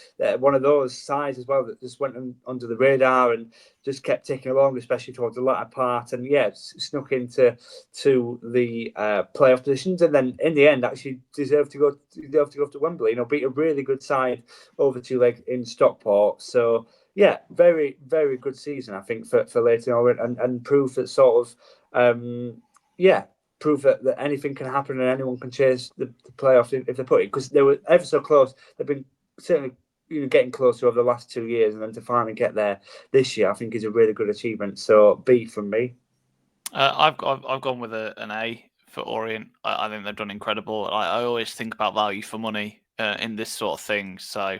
one of those sides as well that just went under the radar and just kept ticking along, especially towards the latter part, and snuck into the playoff positions, and then in the end actually deserved to go to Wembley. Beat a really good side over 2 legs in Stockport. So. Yeah, very, very good season, I think, for Leyton Orient, and proof that proof that anything can happen and anyone can chase the playoffs if they put it, because they were ever so close. They've been certainly getting closer over the last 2 years, and then to finally get there this year, I think, is a really good achievement. So B from me. I've gone with an A for Orient. I think they've done incredible. I always think about value for money in this sort of thing. So,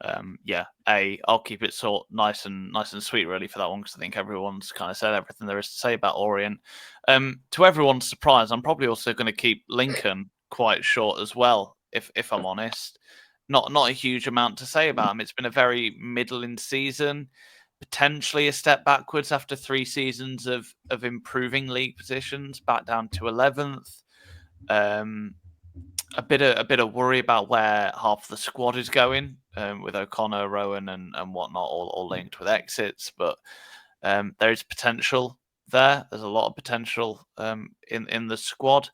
A. I'll keep it nice and sweet really for that one, because I think everyone's kind of said everything there is to say about Orient. To everyone's surprise, I'm probably also going to keep Lincoln quite short as well. If I'm honest, not a huge amount to say about them. It's been a very middling season. Potentially a step backwards after 3 seasons of improving league positions, back down to 11th. A bit of worry about where half the squad is going, with O'Connor, Rowan, and whatnot, all linked with exits. But there is potential there. There's a lot of potential in the squad.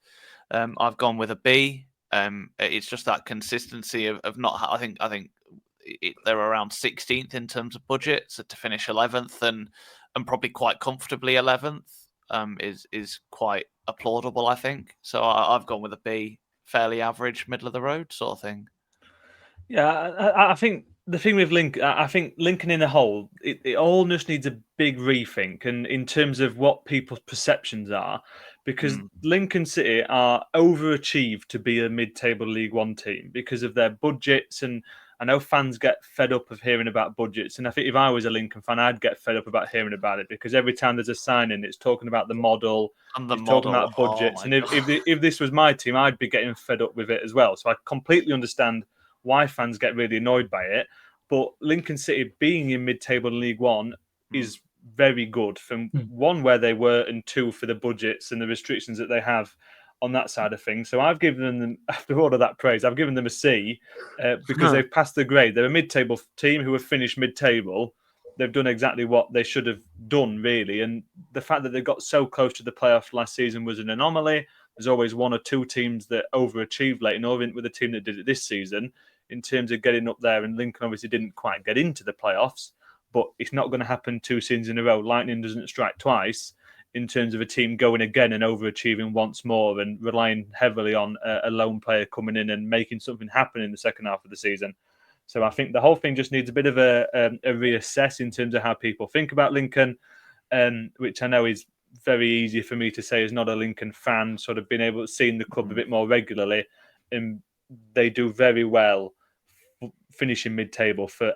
I've gone with a B. It's just that consistency of not. I think they're around 16th in terms of budget, so to finish 11th and probably quite comfortably 11th is quite applaudable, I think. So I've gone with a B. Fairly average, middle of the road sort of thing. Yeah, I think the thing with Lincoln, I think Lincoln in the whole, it all just needs a big rethink, and in terms of what people's perceptions are, because Lincoln City are overachieved to be a mid-table League One team because of their budgets, and I know fans get fed up of hearing about budgets, and I think if I was a Lincoln fan, I'd get fed up about hearing about it, because every time there's a signing, it's talking about the model, talking about budgets, and if this was my team, I'd be getting fed up with it as well. So I completely understand why fans get really annoyed by it, but Lincoln City being in mid-table League One is very good, from one, where they were, and two, for the budgets and the restrictions that they have on that side of things. So I've given them, after all of that praise, I've given them a C because they've passed the grade. They're a mid-table team who have finished mid-table. They've done exactly what they should have done, really. And the fact that they got so close to the playoffs last season was an anomaly. There's always 1 or 2 teams that overachieved. Leyton Orient with a team that did it this season in terms of getting up there. And Lincoln obviously didn't quite get into the playoffs, but it's not going to happen 2 seasons in a row. Lightning doesn't strike twice in terms of a team going again and overachieving once more and relying heavily on a lone player coming in and making something happen in the second half of the season. So I think the whole thing just needs a bit of a reassess in terms of how people think about Lincoln, which I know is very easy for me to say as not a Lincoln fan, sort of being able to see the club a bit more regularly. And they do very well finishing mid-table for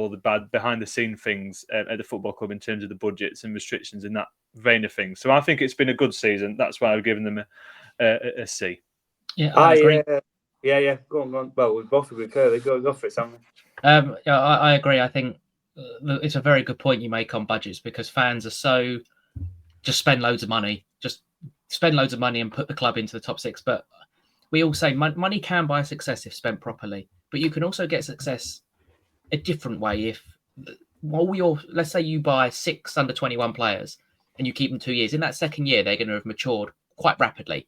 the bad behind-the-scene things at the football club in terms of the budgets and restrictions in that vein of things. So I think it's been a good season. That's why I've given them a C. Yeah, I agree. Yeah. Go on. Well, we both agree. Clearly, go for it, Sam. I agree. I think it's a very good point you make on budgets, because fans are so just spend loads of money and put the club into the top 6. But we all say money can buy success if spent properly, but you can also get success a different way. If let's say you buy 6 under 21 players and you keep them 2 years, in that second year they're going to have matured quite rapidly.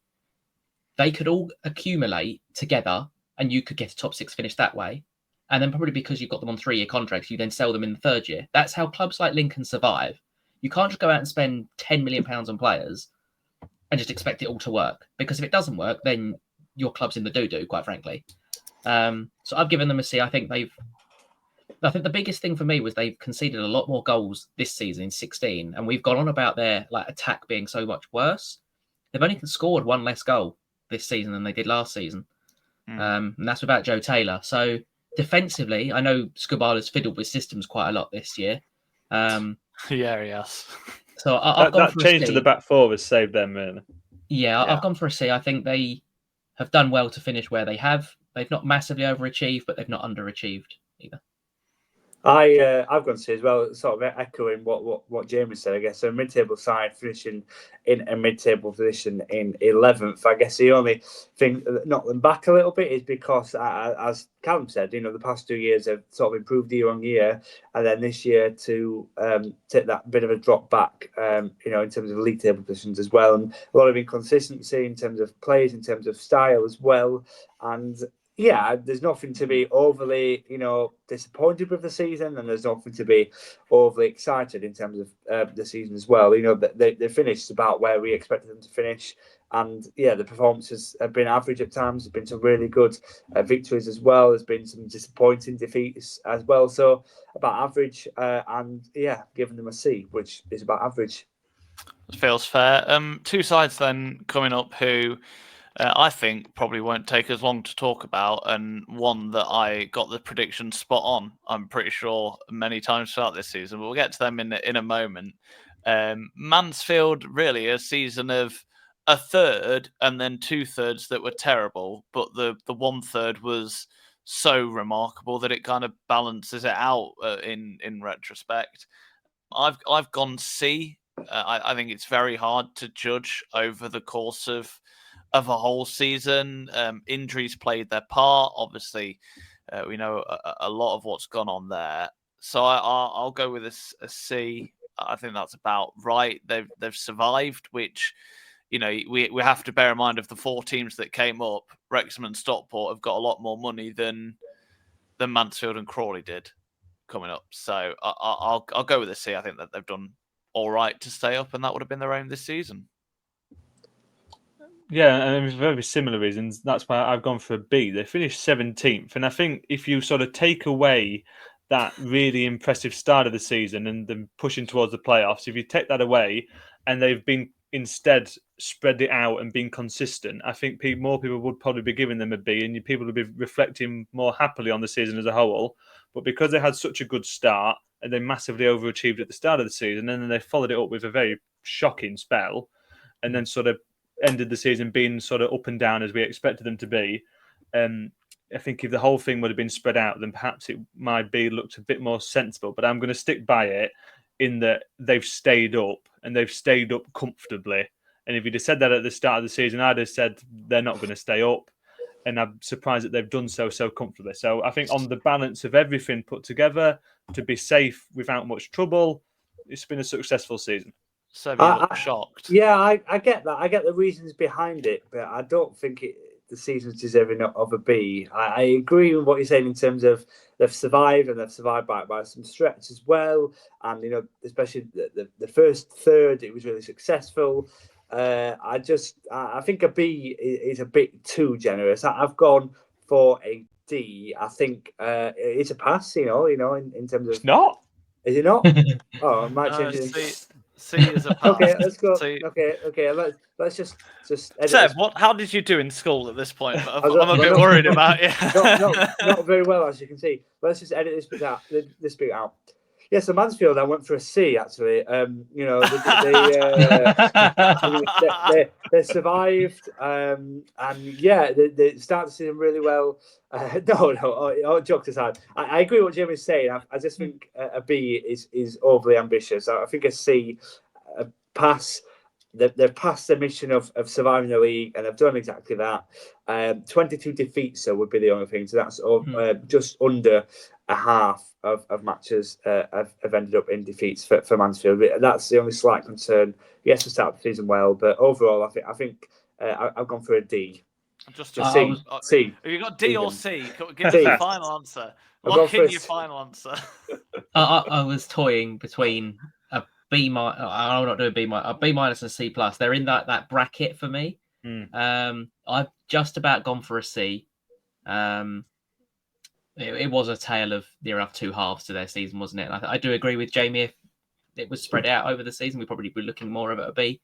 They could all accumulate together and you could get a top 6 finish that way. And then probably because you've got them on 3-year contracts, you then sell them in the third year. That's how clubs like Lincoln survive. You can't just go out and spend £10 million on players and just expect it all to work, because if it doesn't work, then your club's in the doo-doo, quite frankly. So I've given them a C. I think the biggest thing for me was they've conceded a lot more goals this season in 16, and we've gone on about their attack being so much worse. They've only scored 1 less goal this season than they did last season, and that's without Joe Taylor. So defensively, I know Scubala's fiddled with systems quite a lot this year. Yeah, he has. So I've gone for a C. That change to the back 4 has saved them, really. Yeah, I've gone for a C. I think they have done well to finish where they have. They've not massively overachieved, but they've not underachieved either. I've gone to say as well, sort of echoing what Jamie said. I guess a mid-table side finishing in a mid-table position in 11th. I guess the only thing that knocked them back a little bit is because, as Callum said, the past 2 years have sort of improved year on year, and then this year to take that bit of a drop back, in terms of league table positions as well, and a lot of inconsistency in terms of players, in terms of style as well, and. Yeah, there's nothing to be overly, disappointed with the season, and there's nothing to be overly excited in terms of the season as well. They finished about where we expected them to finish, and yeah, the performances have been average at times. There's been some really good victories as well. There's been some disappointing defeats as well. So about average, and yeah, giving them a C, which is about average. Feels fair. Two sides then coming up who. I think probably won't take as long to talk about, and one that I got the prediction spot on, I'm pretty sure, many times throughout this season. But we'll get to them in a moment. Mansfield, really a season of a third and then 2/3 that were terrible, but the 1/3 was so remarkable that it kind of balances it out in retrospect. I've gone C. I think it's very hard to judge over the course of a whole season. Injuries played their part. Obviously, we know a lot of what's gone on there. So I'll go with a C. I think that's about right. They've survived, which we have to bear in mind of the 4 teams that came up. Wrexham and Stockport have got a lot more money than Mansfield and Crawley did coming up. So I'll go with a C. I think that they've done all right to stay up, and that would have been their aim this season. Yeah, and for very similar reasons. That's why I've gone for a B. They finished 17th, and I think if you sort of take away that really impressive start of the season and them pushing towards the playoffs, if you take that away and they've been instead spread it out and been consistent, I think more people would probably be giving them a B, and people would be reflecting more happily on the season as a whole. But because they had such a good start and they massively overachieved at the start of the season, and then they followed it up with a very shocking spell, and then sort of ended the season being sort of up and down as we expected them to be. I think if the whole thing would have been spread out, then perhaps it might be looked a bit more sensible. But I'm going to stick by it in that they've stayed up, and they've stayed up comfortably. And if you'd have said that at the start of the season, I'd have said they're not going to stay up. And I'm surprised that they've done so comfortably. So I think on the balance of everything put together, to be safe without much trouble, it's been a successful season. So you look shocked. Yeah, I get that. I get the reasons behind it, but I don't think the season's deserving of a B. I agree with what you're saying in terms of they've survived, and they've survived by some stretch as well. And especially the first third, it was really successful. I think a B is a bit too generous. I've gone for a D. I think it's a pass. In terms of it's not. Is it not? Oh, I might change it. C is a pass. Okay, let's go. C. Okay. Let's just edit Seb, this. how did you do in school at this point? I'm a bit worried about you. Not very well, as you can see. Let's just edit this bit out. Yeah, so Mansfield, I went for a C actually. They survived, and yeah, they started the season really well. No, jokes aside, I agree with what Jamie's saying. I just think a B is overly ambitious. I think a C, a pass. They've passed the mission of surviving the league, and they've done exactly that. 22 defeats, so would be the only thing. So that's just under a half of matches have ended up in defeats for Mansfield. That's the only slight concern. Yes, we started the season well, but overall, I think I've gone for a D. Just C. C. Have you got D Even. or C? Give us a final answer. Lock in your final answer. I was toying between a B minus. I'll not do a B minus. A B minus and a C plus. They're in that bracket for me. I've just about gone for a C. It was a tale of near 2 halves to their season, wasn't it? I do agree with Jamie. If it was spread out over the season, we'd probably be looking more of it a B.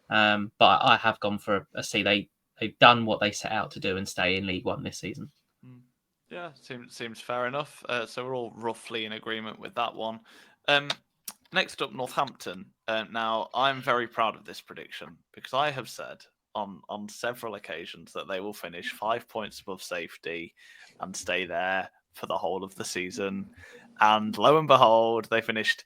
But I have gone for a C. They've done what they set out to do and stay in League One this season. Yeah, seems fair enough. So we're all roughly in agreement with that one. Next up, Northampton. Now, I'm very proud of this prediction because I have said on several occasions that they will finish 5 points above safety and stay there for the whole of the season. And lo and behold, they finished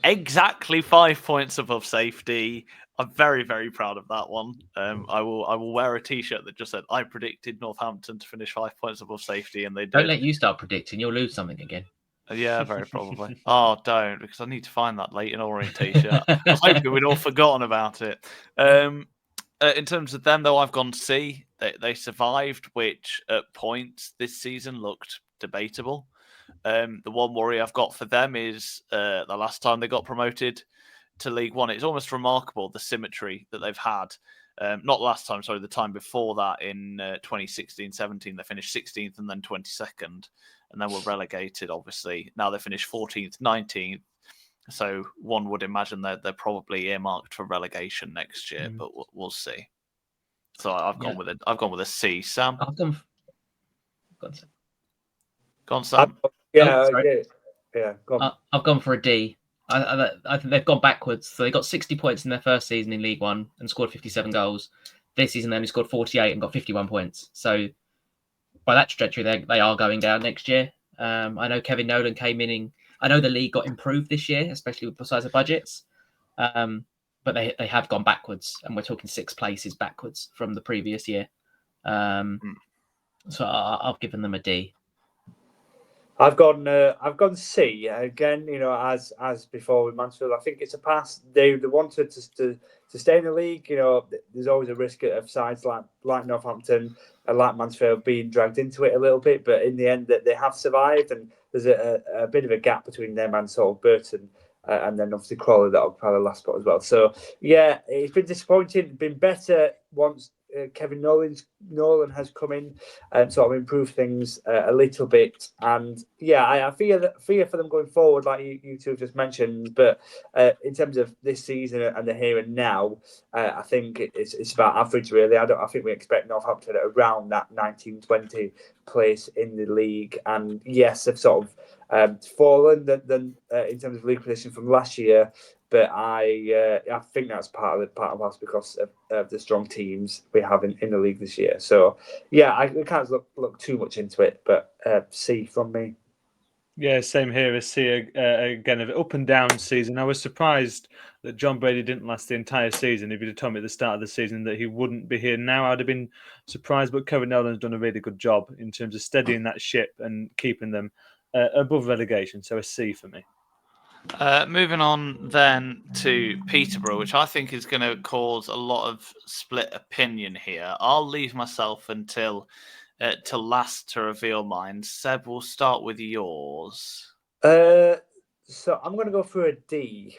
exactly 5 points above safety. I'm very, very proud of that one. I will wear a T-shirt that just said, I predicted Northampton to finish 5 points above safety, and they did. Don't let you start predicting. You'll lose something again. Yeah, very probably. Oh, don't, because I need to find that Leyton Orient T-shirt. I was hoping we'd all forgotten about it. In terms of them, though, I've gone C. They survived, which at points this season looked debatable. The one worry I've got for them is the last time they got promoted to League One. It's almost remarkable, the symmetry that they've had. Not last time, sorry, the time before that in 2016-17, they finished 16th and then 22nd, and then were relegated, obviously. Now they finished 14th, 19th. So one would imagine that they're probably earmarked for relegation next year, but we'll see. So I've gone with it. I've gone with a C. Sam, I've gone. Go on, Sam. Go on, Sam. Go on. I've gone for a D. I think they've gone backwards. So they got 60 points in their first season in League One and scored 57 goals. This season they only scored 48 and got 51 points. So by that trajectory, they are going down next year. I know Kevin Nolan came in. I know the league got improved this year, especially with the size of budgets. But they have gone backwards, and we're talking 6 places backwards from the previous year. So I've given them a D. I've gone C again. You know, as before with Mansfield, I think it's a pass. They wanted to stay in the league. You know, there's always a risk of sides like Northampton and like Mansfield being dragged into it a little bit. But in the end, that they have survived, and there's a bit of a gap between them and sort of Burton. And then obviously Crawley, that'll probably the last spot as well. So yeah, it's been disappointing. Been better once Kevin Nolan has come in and sort of improved things a little bit. And yeah, I fear for them going forward, like you two have just mentioned. But in terms of this season and the here and now, I think it's about average really. I think we expect Northampton at around that 19-20 place in the league. And yes, they've sort of fallen than in terms of league position from last year, but I think that's part of us because of the strong teams we have in the league this year. So yeah, I can't look too much into it, but C from me. Yeah, same here as C again. Of up and down season. I was surprised that John Brady didn't last the entire season. If you'd have told me at the start of the season that he wouldn't be here now, I'd have been surprised. But Kevin Nolan's done a really good job in terms of steadying that ship and keeping them above relegation. So a C for me. Moving on then to Peterborough, which I think is going to cause a lot of split opinion here. I'll leave myself until to last to reveal mine. Seb, we'll start with yours. So I'm going to go for a D.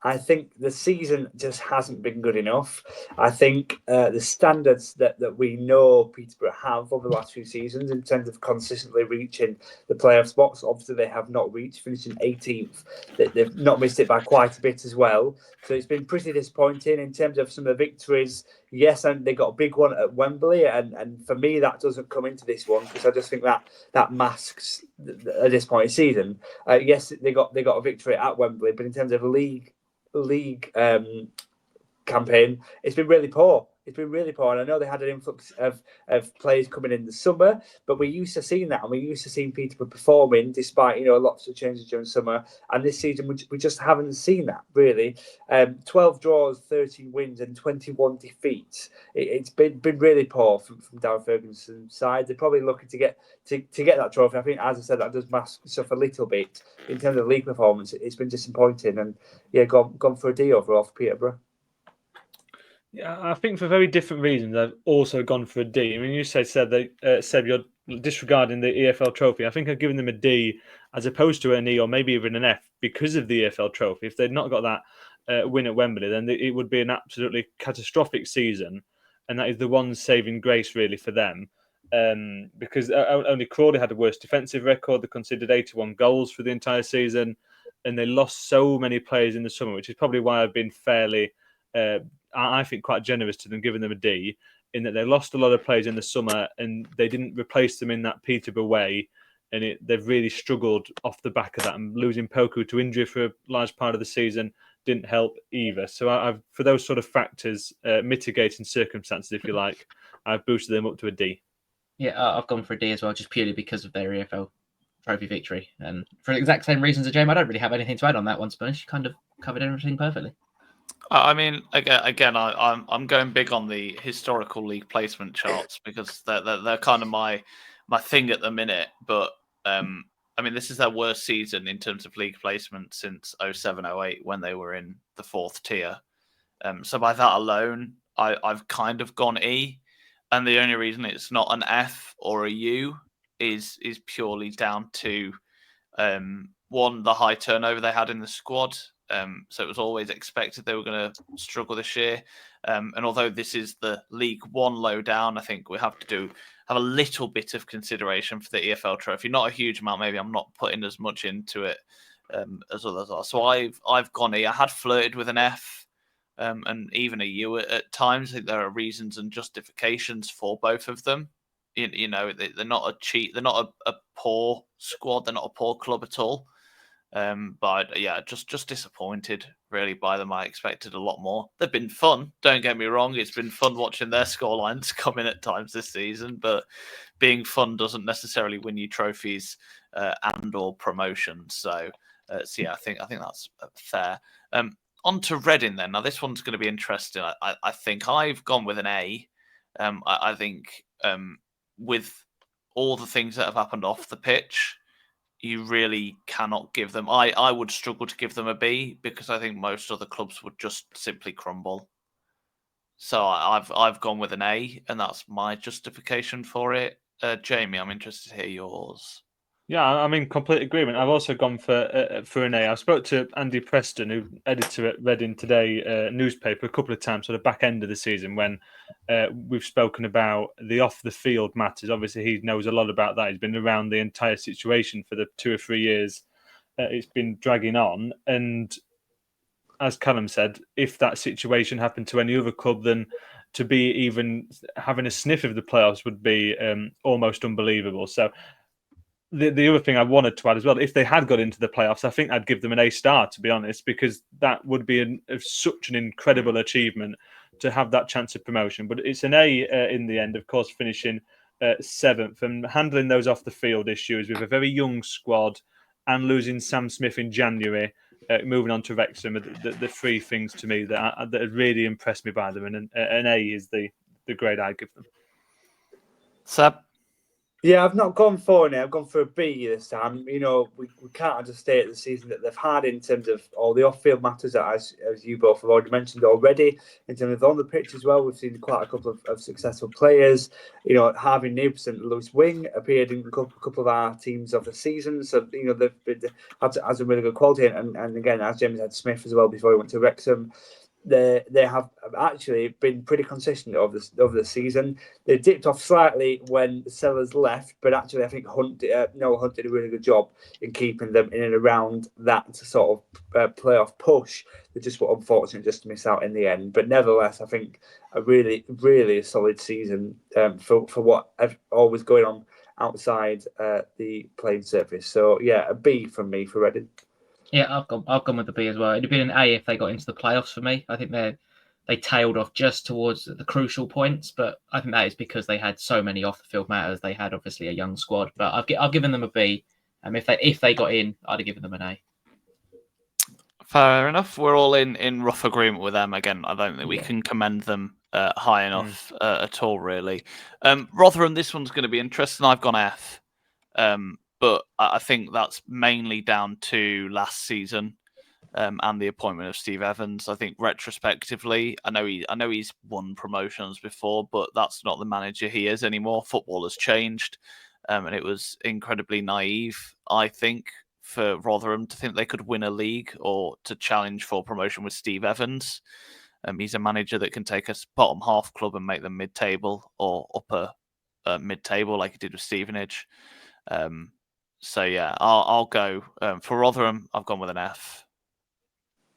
I think the season just hasn't been good enough. I think the standards that we know Peterborough have over the last few seasons in terms of consistently reaching the playoff spots, obviously they have not reached, finishing 18th. They've not missed it by quite a bit as well. So it's been pretty disappointing in terms of some of the victories. Yes, and they got a big one at Wembley, and for me that doesn't come into this one because I just think that masks a disappointing season. Yes, they got a victory at Wembley, but in terms of league campaign, it's been really poor. And I know they had an influx of players coming in the summer, but we're used to seeing that, and we're used to seeing Peterborough performing despite lots of changes during summer. And this season we just haven't seen that really. 12 draws, 13 wins, and 21 defeats. It's been really poor from Darren Ferguson's side. They're probably looking to get that trophy. I think, as I said, that does mask stuff a little bit in terms of league performance. It's been disappointing, and yeah, gone for a D overall for Peterborough. Yeah, I think for very different reasons, I've also gone for a D. I mean, you said that Seb, you're disregarding the EFL trophy. I think I've given them a D as opposed to an E or maybe even an F because of the EFL trophy. If they'd not got that win at Wembley, then it would be an absolutely catastrophic season, and that is the one saving grace really for them. Because only Crawley had a worse defensive record. They conceded 81 goals for the entire season, and they lost so many players in the summer, which is probably why I've been fairly... I think quite generous to them, giving them a D, in that they lost a lot of players in the summer and they didn't replace them in that Peterborough way, and they've really struggled off the back of that. And losing Poku to injury for a large part of the season didn't help either. So I've for those sort of factors, mitigating circumstances, if you like, I've boosted them up to a D. Yeah, I've gone for a D as well, just purely because of their EFL trophy victory. And for the exact same reasons as James, I don't really have anything to add on that one, to be honest. You kind of covered everything perfectly. I mean, again, I'm going big on the historical league placement charts because they're kind of my thing at the minute. But I mean, this is their worst season in terms of league placement since 07-08 when they were in the 4th tier. So by that alone, I've kind of gone E, and the only reason it's not an F or a U is purely down to one, the high turnover they had in the squad. So it was always expected they were going to struggle this year. And although this is the League One lowdown, I think we have a little bit of consideration for the EFL trophy. Not a huge amount. Maybe I'm not putting as much into it as others are. So I've gone E. I had flirted with an F and even a U at times. I think there are reasons and justifications for both of them. You know, they're not they're not a poor squad. They're not a poor club at all. But yeah, just disappointed really by them. I expected a lot more. They've been fun. Don't get me wrong. It's been fun watching their scorelines come in at times this season, but being fun doesn't necessarily win you trophies and or promotions. So yeah, I think that's fair. On to Reading then. Now this one's going to be interesting. I think I've gone with an A. I think with all the things that have happened off the pitch, you really cannot give them. I would struggle to give them a B because I think most other clubs would just simply crumble. So I've gone with an A, and that's my justification for it. Jamie, I'm interested to hear yours. Yeah, I'm in complete agreement. I've also gone for an A. I spoke to Andy Preston, who editor at Reading Today newspaper, a couple of times at the back end of the season when we've spoken about the off-the-field matters. Obviously, he knows a lot about that. He's been around the entire situation for the 2 or 3 years it's been dragging on. And as Callum said, if that situation happened to any other club, then to be even having a sniff of the playoffs would be almost unbelievable. So the other thing I wanted to add as well, if they had got into the playoffs, I think I'd give them an A star, to be honest, because that would be such an incredible achievement to have that chance of promotion. But it's an A in the end, of course, finishing 7th and handling those off the field issues with a very young squad and losing Sam Smith in January, moving on to Wrexham, the 3 things to me that really impressed me by them. And an A is the grade I give them. Seb? Yeah, I've not gone for an A. I've gone for a B this time. You know, we can't understate the season that they've had in terms of all the off-field matters that, as you both have already mentioned already, in terms of on the pitch as well. We've seen quite a couple of successful players. You know, Harvey Nibbs and Lewis Wing appeared in a couple of our teams of the season. So, you know, they've had some really good quality. And again, as James had Smith as well before he went to Wrexham, they have actually been pretty consistent over the season. They dipped off slightly when Sellers left, but actually I think Hunt did a really good job in keeping them in and around that sort of playoff push. They just were unfortunate just to miss out in the end. But nevertheless, I think a really, really solid season for what all was going on outside the playing surface. So yeah, a B from me for Reading. Yeah, I've gone with the B as well. It'd have been an A if they got into the playoffs for me. I think they tailed off just towards the crucial points, but I think that is because they had so many off the field matters. They had obviously a young squad, but I've given them a B. If they got in, I'd have given them an A. Fair enough. We're all in rough agreement with them. Again, I don't think we can commend them high enough at all, really. Rotherham, this one's going to be interesting. I've gone F. But I think that's mainly down to last season and the appointment of Steve Evans. I think retrospectively, I know he's won promotions before, but that's not the manager he is anymore. Football has changed, and it was incredibly naive, I think, for Rotherham to think they could win a league or to challenge for promotion with Steve Evans. He's a manager that can take a bottom half club and make them mid-table or upper mid-table like he did with Stevenage. So yeah, I'll go for Rotherham. I've gone with an F.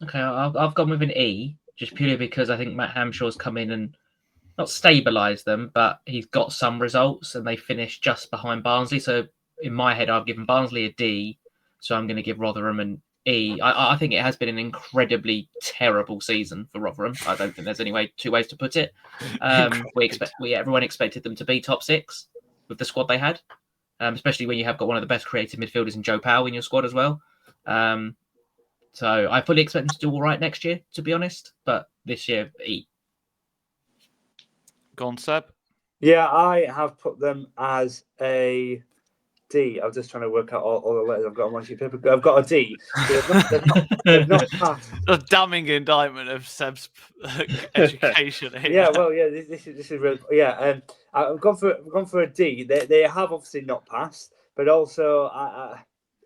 Okay, I've gone with an E, just purely because I think Matt Hamshaw's come in and not stabilised them, but he's got some results, and they finished just behind Barnsley. So in my head, I've given Barnsley a D, so I'm going to give Rotherham an E. I think it has been an incredibly terrible season for Rotherham. I don't think there's two ways to put it. Everyone expected them to be top 6 with the squad they had. especially when you have got one of the best creative midfielders in Joe Powell in your squad as well. So I fully expect them to do all right next year, to be honest. But this year, E. Go on, Seb. Yeah, I have put them as a D. I was just trying to work out all the letters I've got on my sheet of paper. I've got a D. They've not passed. A damning indictment of Seb's education here. Yeah, well, yeah, this is really, yeah. I've gone for a D. They have obviously not passed, but also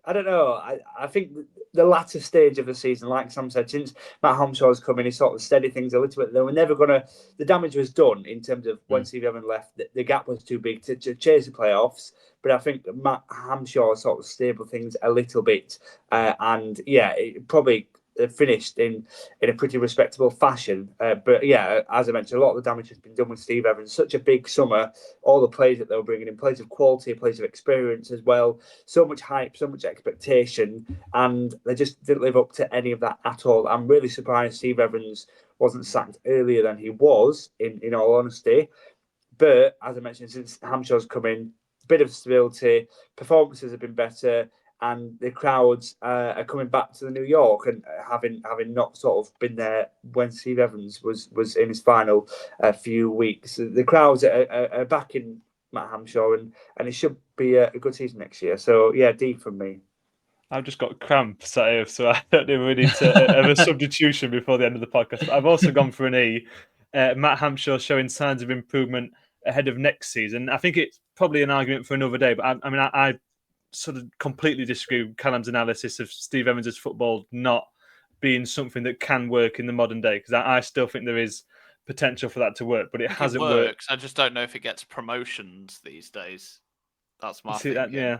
I don't know. I think the latter stage of the season, like Sam said, since Matt Hamshaw's come in, he sort of steadied things a little bit. They were never going to. The damage was done in terms of when Steve Evans left. The gap was too big to chase the playoffs. But I think Matt Hamshaw sort of stable things a little bit, and yeah, it probably finished in a pretty respectable fashion. But yeah, as I mentioned, a lot of the damage has been done with Steve Evans. Such a big summer, all the players that they were bringing in, players of quality, players of experience as well. So much hype, so much expectation, and they just didn't live up to any of that at all. I'm really surprised Steve Evans wasn't sacked earlier than he was, in all honesty. But as I mentioned, since Hamshaw's come in, bit of stability, performances have been better, and the crowds are coming back to the New York and having not sort of been there when Steve Evans was in his final few weeks. The crowds are back in Matt Hamshaw, and it should be a good season next year. So yeah, D from me. I've just got cramps, so I don't know if we need to have a substitution before the end of the podcast. But I've also gone for an E. Matt Hamshaw showing signs of improvement ahead of next season. I think it's probably an argument for another day, but I sort of completely disagree with Callum's analysis of Steve Evans' football not being something that can work in the modern day, because I still think there is potential for that to work, but it hasn't worked. I just don't know if it gets promotions these days. That's my thinking. Yeah.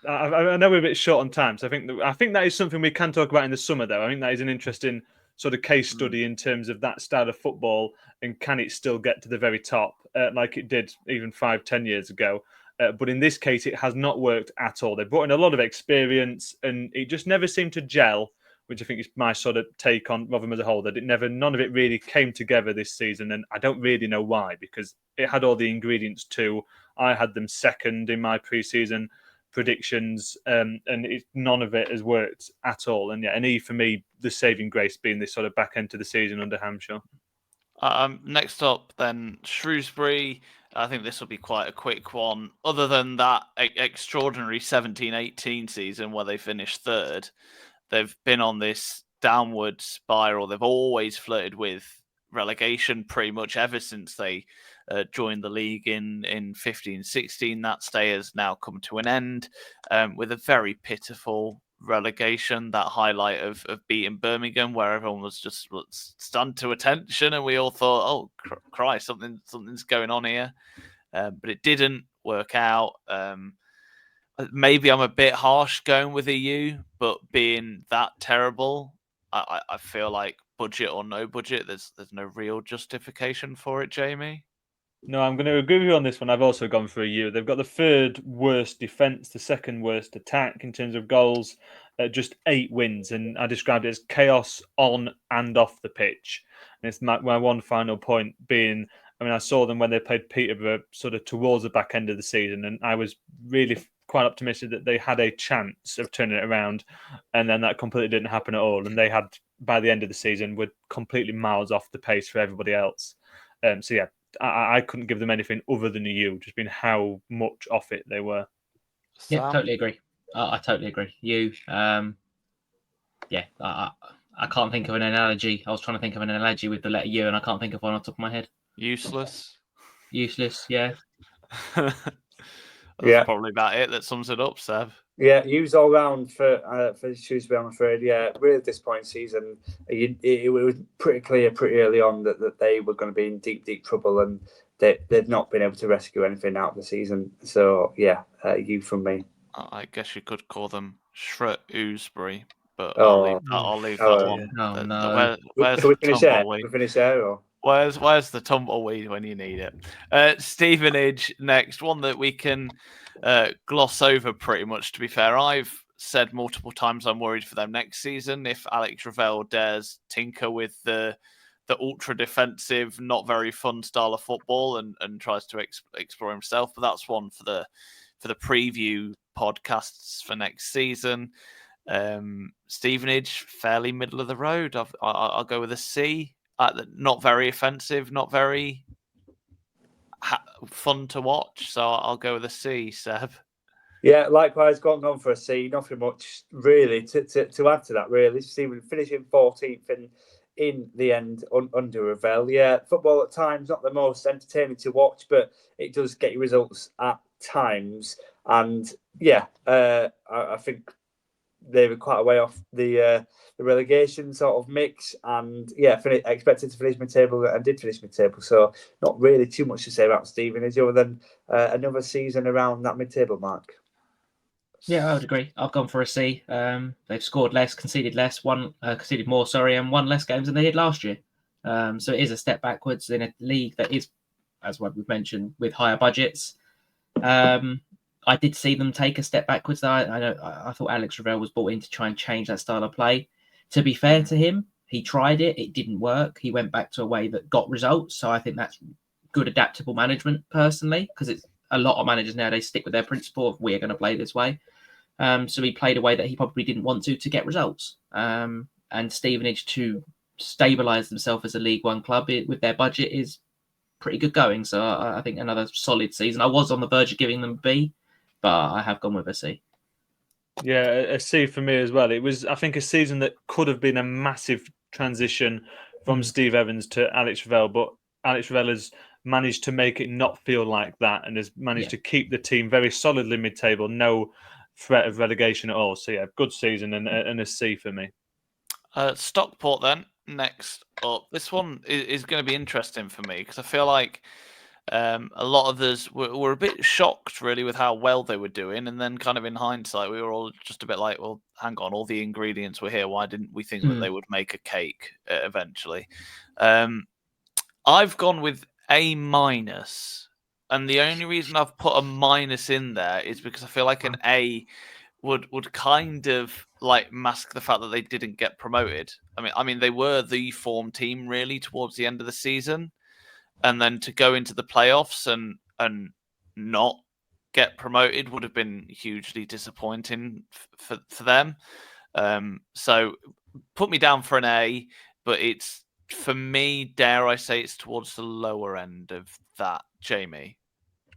I know we're a bit short on time, so I think that is something we can talk about in the summer, though. I think that is an interesting sort of case study in terms of that style of football, and can it still get to the very top like it did even 5-10 years ago. But in this case, it has not worked at all. They brought in a lot of experience, and it just never seemed to gel, which I think is my sort of take on Rotherham as a whole, that none of it really came together this season. And I don't really know why, because it had all the ingredients too. I had them second in my pre-season predictions, and none of it has worked at all. And yeah, an E for me, the saving grace being this sort of back end to the season under Hamshaw. Next up, then, Shrewsbury. I think this will be quite a quick one. Other than that extraordinary 17-18 season where they finished third, they've been on this downward spiral. They've always flirted with relegation pretty much ever since they joined the league in 15-16. That stay has now come to an end with a very pitiful relegation, that highlight of beating Birmingham, where everyone was just stunned to attention, and we all thought, oh Christ, something's going on here, but it didn't work out. Maybe I'm a bit harsh going with EU, but being that terrible, I feel like budget or no budget, there's no real justification for it. Jamie? No, I'm going to agree with you on this one. I've also gone for a U. They've got the third worst defence, the second worst attack in terms of goals, just 8 wins. And I described it as chaos on and off the pitch. And it's my one final point being, I saw them when they played Peterborough sort of towards the back end of the season, and I was really quite optimistic that they had a chance of turning it around, and then that completely didn't happen at all. And they had, by the end of the season, were completely miles off the pace for everybody else. So yeah, I couldn't give them anything other than a U, just being how much off it they were. Yeah, totally agree. I totally agree. You, I can't think of an analogy. I was trying to think of an analogy with the letter U, and I can't think of one on top of my head. Useless, yeah. That's probably about it that sums it up, Seb. Yeah, U's all round for Shrewsbury, I'm afraid. Yeah, really disappointing season. It was pretty clear pretty early on that they were going to be in deep trouble, and they've not been able to rescue anything out of the season. So yeah, U from me. I guess you could call them Shrewsbury, but I'll leave that one. Oh, no. Where's Can we the finish there? tumbleweed? We finish there, or? Where's the tumbleweed when you need it? Stevenage next, one that we can gloss over pretty much, to be fair. I've said multiple times I'm worried for them next season if Alex Ravel dares tinker with the ultra defensive, not very fun style of football and tries to explore himself. But that's one for the preview podcasts for next season. Stevenage, fairly middle of the road. I'll go with a C. Not very offensive, not very fun to watch. So I'll go with a C, Seb. Yeah, likewise, gone for a C. Nothing much really to add to that. Really, Stevenage finishing 14th in the end under Ravel. Yeah, football at times not the most entertaining to watch, but it does get you results at times. And yeah, I think they were quite a way off the relegation sort of mix, and yeah, expected to finish mid-table and did finish mid-table. So not really too much to say about Stevenage other than another season around that mid-table mark. Yeah, I would agree. I've gone for a C. They've scored less, conceded less, conceded more, and won less games than they did last year. So it is a step backwards in a league that is, as what we've mentioned, with higher budgets. I did see them take a step backwards. Though I thought Alex Ravel was brought in to try and change that style of play. To be fair to him, he tried it. It didn't work. He went back to a way that got results. So I think that's good adaptable management, personally, because it's a lot of managers nowadays stick with their principle of we're going to play this way. So he played a way that he probably didn't want to get results. And Stevenage, to stabilise themselves as a League One club with their budget, is pretty good going. So I think another solid season. I was on the verge of giving them a B, but I have gone with a C. Yeah, a C for me as well. It was, I think, a season that could have been a massive transition from Steve Evans to Alex Ravel, but Alex Ravel has managed to make it not feel like that and has managed to keep the team very solidly mid-table, no threat of relegation at all. So yeah, good season and a C for me. Stockport then, next up. This one is going to be interesting for me because I feel like a lot of us were a bit shocked really with how well they were doing, and then kind of in hindsight we were all just a bit like, well, hang on, all the ingredients were here, why didn't we think that they would make a cake eventually? I've gone with A-, and the only reason I've put a minus in there is because I feel like an A would kind of like mask the fact that they didn't get promoted. I mean they were the form team really towards the end of the season. And then to go into the playoffs and not get promoted would have been hugely disappointing for them. So put me down for an A, but it's, for me, dare I say, it's towards the lower end of that. Jamie?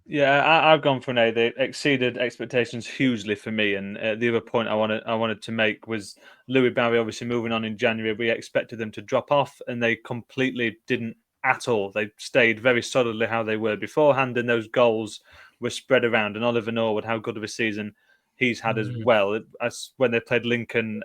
Yeah, I've gone for an A. They exceeded expectations hugely for me. And the other point I wanted to make was Louis Barry obviously moving on in January. We expected them to drop off, and they completely didn't at all. They stayed very solidly how they were beforehand, and those goals were spread around. And Oliver Norwood, how good of a season he's had as well. As when they played Lincoln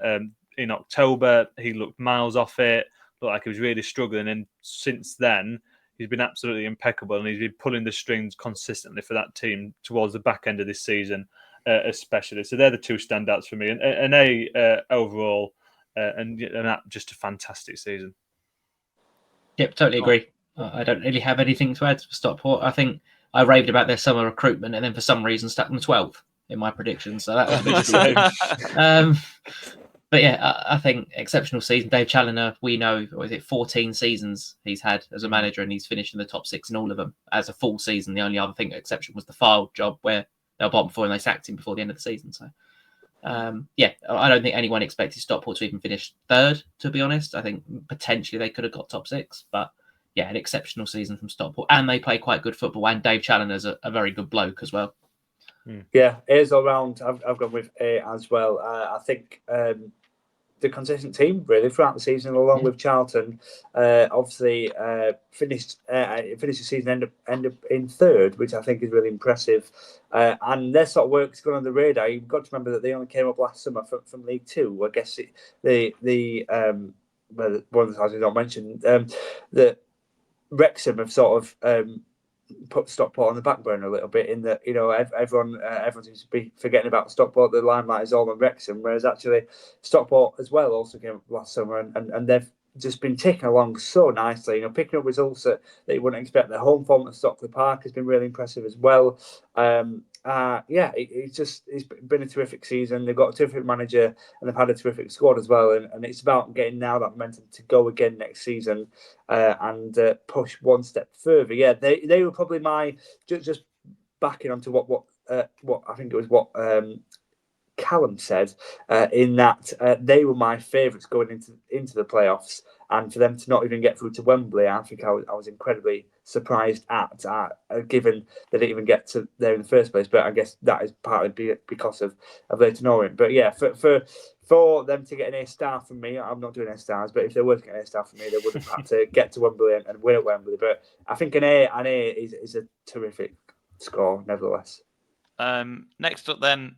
in October, he looked miles off it, looked like he was really struggling. And since then, he's been absolutely impeccable, and he's been pulling the strings consistently for that team towards the back end of this season, especially. So they're the two standouts for me. An A overall, and just a fantastic season. Yep, totally agree. I don't really have anything to add for Stockport. I think I raved about their summer recruitment and then for some reason stuck them 12th in my predictions. So that was a bit strange. But yeah, I think exceptional season. Dave Challoner, we know, 14 seasons he's had as a manager, and he's finished in the top 6 in all of them as a full season. The only other thing exception was the Fylde job where they were bottom 4 and they sacked him before the end of the season. So yeah, I don't think anyone expected Stockport to even finish 3rd, to be honest. I think potentially they could have got top 6, but yeah, an exceptional season from Stockport, and they play quite good football. And Dave Challoner's a very good bloke as well. Yeah, A's all round. I've gone with A as well. I think the consistent team really throughout the season, along with Charlton, obviously finished the season end up in 3rd, which I think is really impressive. And their sort of work's gone on the radar. You've got to remember that they only came up last summer from League Two. I guess one of the times we don't mention that Wrexham have sort of put Stockport on the back burner a little bit, in that, you know, everyone seems to be forgetting about Stockport. The limelight is all on Wrexham, whereas actually Stockport as well also came up last summer, and they've just been taken along so nicely, you know, picking up results that you wouldn't expect. Their home form at Stockley Park has been really impressive as well. It's been a terrific season. They've got a terrific manager, and they've had a terrific squad as well. And it's about getting now that momentum to go again next season and push one step further. Yeah, they were probably my, just backing onto what what I think it was what Callum said, in that they were my favourites going into the playoffs, and for them to not even get through to Wembley, I think I was incredibly surprised at, given they didn't even get to there in the first place. But I guess that is partly because of Leyton Orient. But yeah, for them to get an A star from me, I'm not doing A stars, but if they were to get an A star from me, they would have had to get to Wembley and win at Wembley. But I think an A is a terrific score, nevertheless. Next up, then,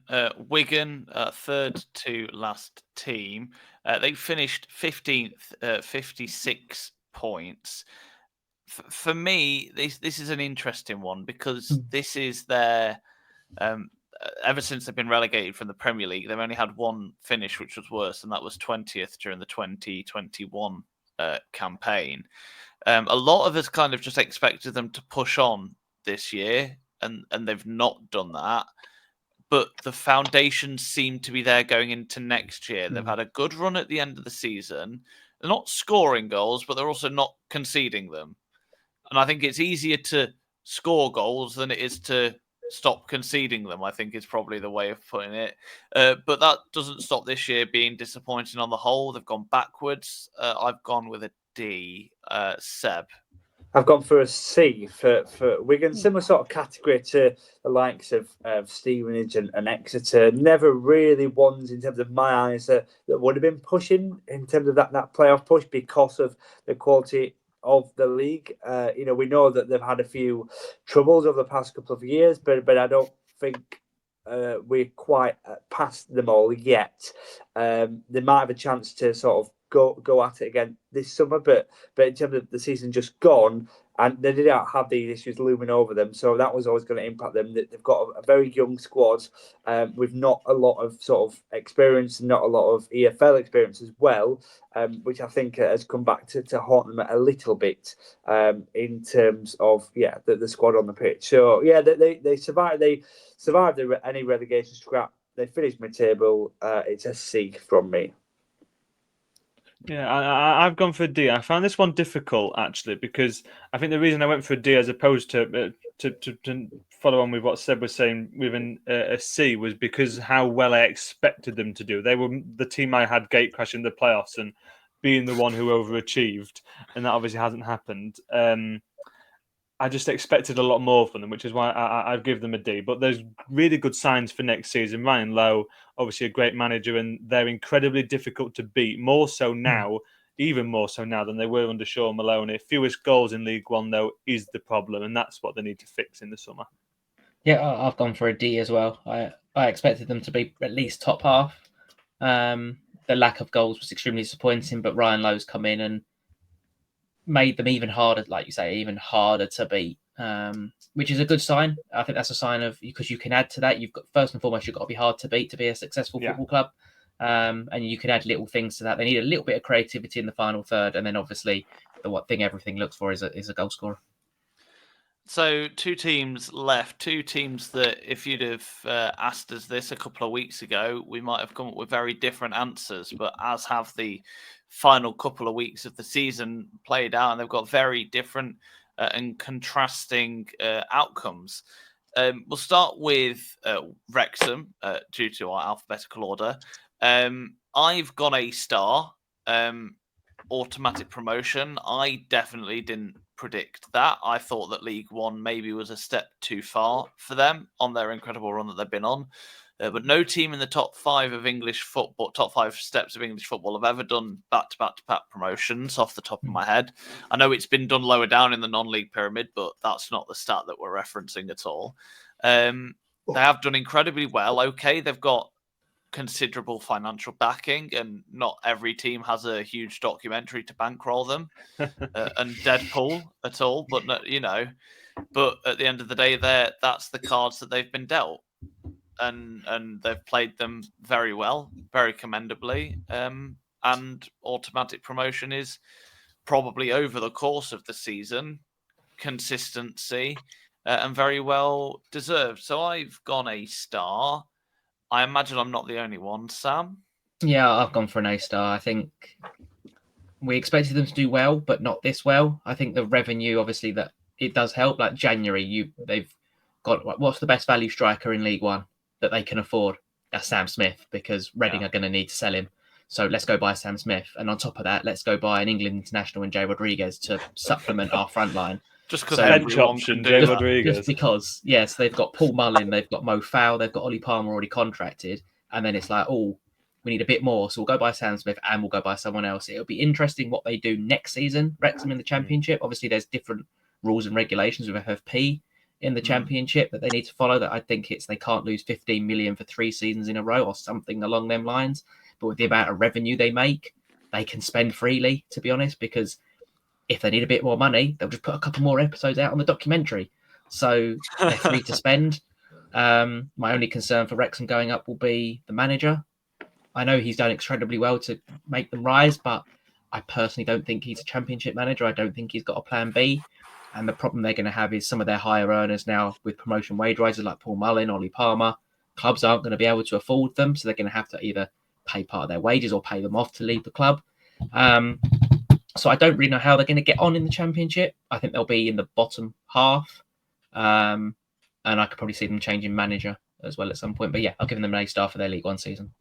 Wigan, third to last team. They finished 15th, 56 points. For me, this is an interesting one because this is their. Ever since they've been relegated from the Premier League, they've only had one finish, which was worse, and that was 20th during the 2021 campaign. A lot of us kind of just expected them to push on this year. And they've not done that. But the foundations seem to be there going into next year. They've had a good run at the end of the season. They're not scoring goals, but they're also not conceding them. And I think it's easier to score goals than it is to stop conceding them, I think is probably the way of putting it. But that doesn't stop this year being disappointing on the whole. They've gone backwards. I've gone with a D. Seb. I've gone for a C for Wigan, similar sort of category to the likes of Stevenage and Exeter. Never really ones in terms of my eyes that would have been pushing in terms of that playoff push because of the quality of the league. We know that they've had a few troubles over the past couple of years, but I don't think we're quite past them all yet. They might have a chance to sort of go at it again this summer, but in terms of the season just gone, and they did not have these issues looming over them, so that was always going to impact them. They've got a very young squad with not a lot of sort of experience and not a lot of EFL experience as well, which I think has come back to haunt them a little bit in terms of the squad on the pitch. So yeah, they survived. They survived any relegation scrap. They finished mid-table. It's a C from me. Yeah, I've gone for a D. I found this one difficult actually because I think the reason I went for a D as opposed to follow on with what Seb was saying with a C was because how well I expected them to do. They were the team I had gate crashing the playoffs and being the one who overachieved, and that obviously hasn't happened. I just expected a lot more from them, which is why I've given them a D. But there's really good signs for next season. Ryan Lowe, obviously a great manager, and they're incredibly difficult to beat. More so now, even more so now than they were under Sean Maloney. Fewest goals in League One, though, is the problem, and that's what they need to fix in the summer. Yeah, I've gone for a D as well. I expected them to be at least top half. The lack of goals was extremely disappointing, but Ryan Lowe's come in and made them even harder, like you say, even harder to beat, which is a good sign. I think that's a sign of, because you can add to that. You've got, first and foremost, you've got to be hard to beat to be a successful football club, and you can add little things to that. They need a little bit of creativity in the final third, and then obviously the one thing everything looks for is a goal scorer. So 2 teams left, 2 teams that if you'd have asked us this a couple of weeks ago, we might have come up with very different answers, but as have the final couple of weeks of the season played out, and they've got very different and contrasting outcomes. We'll start with Wrexham due to our alphabetical order. I've gone A star, automatic promotion. I definitely didn't predict that. I thought that League One maybe was a step too far for them on their incredible run that they've been on. But no team in the top 5 of English football, top 5 steps of English football, have ever done back-to-back promotions off the top of my head. I know it's been done lower down in the non-league pyramid, but that's not the stat that we're referencing at all. They have done incredibly well. Okay, they've got considerable financial backing, and not every team has a huge documentary to bankroll them and Deadpool at all. But but at the end of the day, that's the cards that they've been dealt. And they've played them very well, very commendably. And automatic promotion is probably over the course of the season, consistency, and very well deserved. So I've gone A star. I imagine I'm not the only one. Sam? Yeah, I've gone for an A star. I think we expected them to do well, but not this well. I think the revenue, obviously, that it does help. Like January, they've God, what's the best value striker in League One that they can afford? That's Sam Smith, because Reading are going to need to sell him. So let's go buy Sam Smith. And on top of that, let's go buy an England international and Jay Rodriguez to supplement our front line. Just because bench option, Jay Rodriguez. Just because, yes, they've got Paul Mullin, they've got Mo Fowl, they've got Ollie Palmer already contracted. And then it's like, oh, we need a bit more. So we'll go buy Sam Smith and we'll go buy someone else. It'll be interesting what they do next season, Wrexham in the Championship. Obviously, there's different rules and regulations with FFP in the Championship that they need to follow. That I think they can't lose 15 million for 3 seasons in a row or something along them lines. But with the amount of revenue they make, they can spend freely, to be honest, because if they need a bit more money, they'll just put a couple more episodes out on the documentary. So they're free to spend. My only concern for Wrexham going up will be the manager. I know he's done incredibly well to make them rise, but I personally don't think he's a Championship manager. I don't think he's got a plan B. And the problem they're going to have is some of their higher earners now with promotion wage rises like Paul Mullin, Ollie Palmer. Clubs aren't going to be able to afford them, so they're going to have to either pay part of their wages or pay them off to leave the club. So I don't really know how they're going to get on in the Championship. I think they'll be in the bottom half. And I could probably see them changing manager as well at some point. But yeah, I'll give them an A star for their League One season.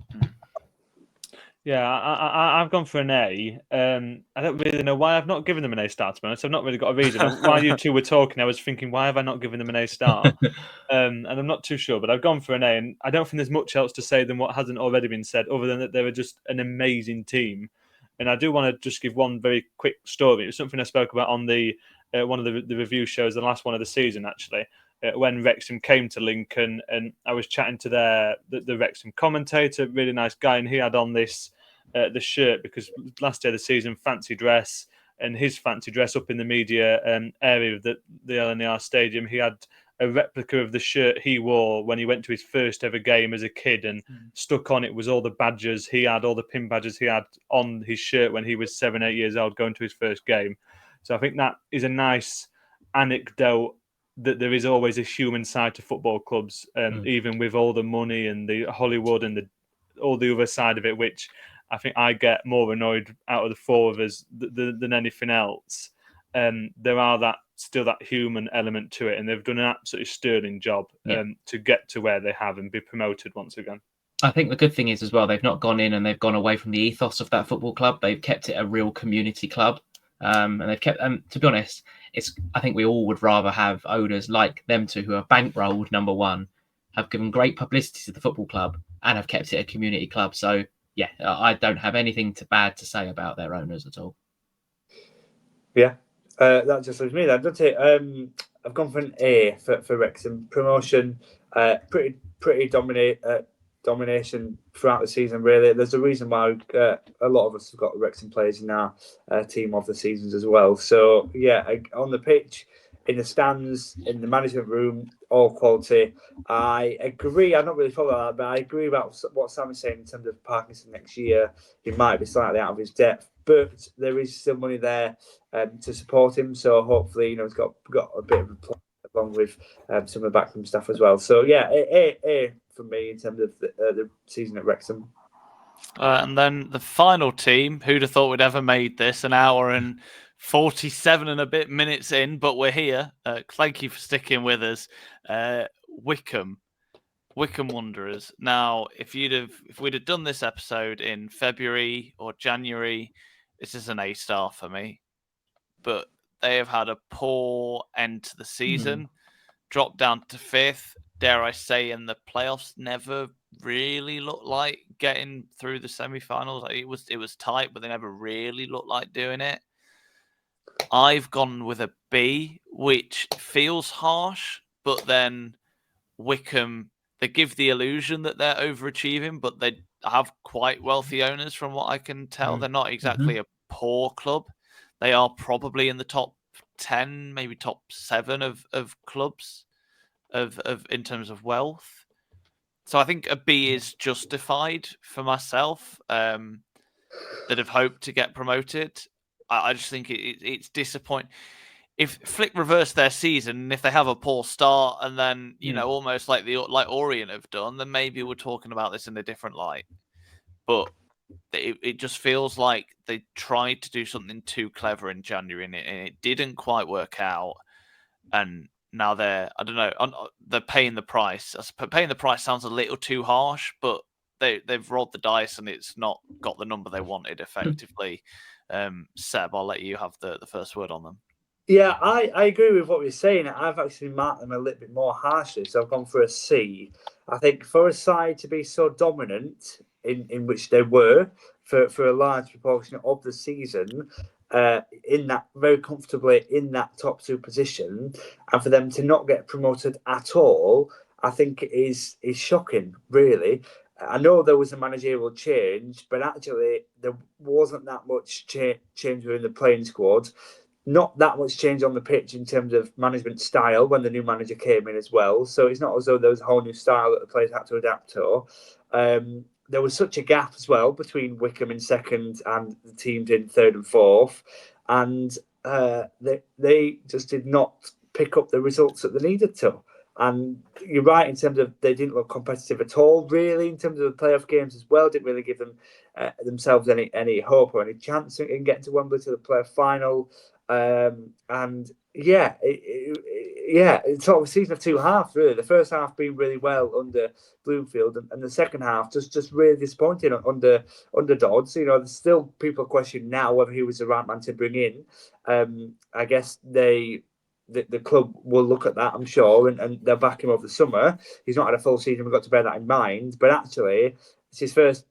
Yeah, I've gone for an A. I don't really know why I've not given them an A star, to be honest. I've not really got a reason. While you two were talking, I was thinking, why have I not given them an A star? And I'm not too sure, but I've gone for an A. And I don't think there's much else to say than what hasn't already been said, other than that they were just an amazing team. And I do want to just give one very quick story. It was something I spoke about on the one of the review shows, the last one of the season, actually. When Wrexham came to Lincoln, and I was chatting to the Wrexham commentator, really nice guy, and he had on this the shirt because last day of the season, fancy dress, and his fancy dress up in the media area of the LNER Stadium. He had a replica of the shirt he wore when he went to his first ever game as a kid, and stuck on it was all the badges he had, all the pin badges he had on his shirt when he was 7-8 years old going to his first game. So I think that is a nice anecdote, that there is always a human side to football clubs, even with all the money and the Hollywood and all the other side of it, which I think I get more annoyed out of the 4 of us than anything else. There are still that human element to it, and they've done an absolutely sterling job to get to where they have and be promoted once again. I think the good thing is as well, they've not gone in and they've gone away from the ethos of that football club. They've kept it a real community club. And they've kept, to be honest, I think we all would rather have owners like them two who are bankrolled, number one, have given great publicity to the football club and have kept it a community club. So, yeah, I don't have anything bad to say about their owners at all. Yeah, that just leaves me then, doesn't it? I've gone for an A for Wrexham. Promotion, pretty domination throughout the season, really. There's a reason why a lot of us have got Wrexham players in our team of the seasons as well. So, yeah, on the pitch, in the stands, in the management room, all quality. I agree. I'm not really following that, but I agree about what Sam is saying in terms of Parkinson next year. He might be slightly out of his depth, but there is still money there to support him. So hopefully, he's got a bit of a plan along with some of the backroom staff as well. So yeah, A for me in terms of the season at Wrexham. And then the final team, who'd have thought we'd ever made this, an hour and 47 and a bit minutes in, but we're here. Thank you for sticking with us. Wycombe Wanderers. Now, if we'd have done this episode in February or January, this is an A star for me. But they have had a poor end to the season, dropped down to 5th. Dare I say, in the playoffs, never really looked like getting through the semi-finals. It was tight, but they never really looked like doing it. I've gone with a B, which feels harsh, but then Wycombe, they give the illusion that they're overachieving, but they have quite wealthy owners from what I can tell. They're not exactly a poor club. They are probably in the top 10, maybe top 7 of clubs of in terms of wealth. So I think a B is justified for myself that have hoped to get promoted. I just think it's disappointing. If Flick reverse their season, if they have a poor start and then, almost like Orient have done, then maybe we're talking about this in a different light. But it just feels like they tried to do something too clever in January and it didn't quite work out. And now I don't know, they're paying the price. Paying the price sounds a little too harsh, but they've rolled the dice and it's not got the number they wanted effectively. Seb, I'll let you have the first word on them. Yeah, I agree with what you're saying. I've actually marked them a little bit more harshly, so I've gone for a C. I think for a side to be so dominant in which they were for a large proportion of the season, in that very comfortably in that top two position, and for them to not get promoted at all, I think is shocking, really. I know there was a managerial change, but actually there wasn't that much change within the playing squad. Not that much change on the pitch in terms of management style when the new manager came in as well. So it's not as though there was a whole new style that the players had to adapt to. There was such a gap as well between Wycombe in second and the teams in third and fourth. And they just did not pick up the results that they needed to. And you're right in terms of they didn't look competitive at all, really, in terms of the playoff games as well. Didn't really give them themselves any hope or any chance in getting to Wembley to the playoff final. And it's sort of a season of two halves, really. The first half being really well under Bloomfield, and the second half just really disappointing under Dodds. You know, there's still people question now whether he was the right man to bring in. I guess the club will look at that, I'm sure, and they'll back him over the summer. He's not had a full season. We've got to bear that in mind. But actually, it's his first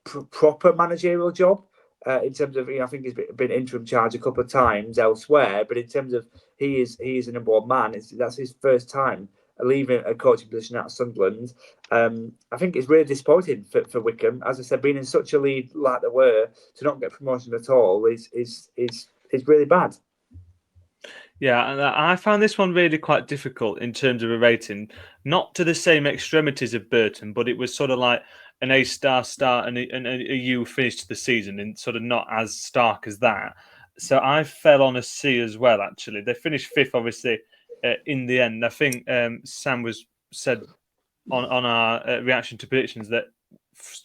proper managerial job. In terms of, I think he's been interim charge a couple of times elsewhere, but in terms of he is a number one man. That's his first time leaving a coaching position at Sunderland. I think it's really disappointing for Wycombe. As I said, being in such a lead like they were, to not get promotion at all is really bad. Yeah, and I found this one really quite difficult in terms of a rating. Not to the same extremities of Burton, but it was sort of like an A star start and a U finish to the season, and sort of not as stark as that. So I fell on a C as well, actually. They finished fifth, obviously, in the end. I think Sam said on our reaction to predictions that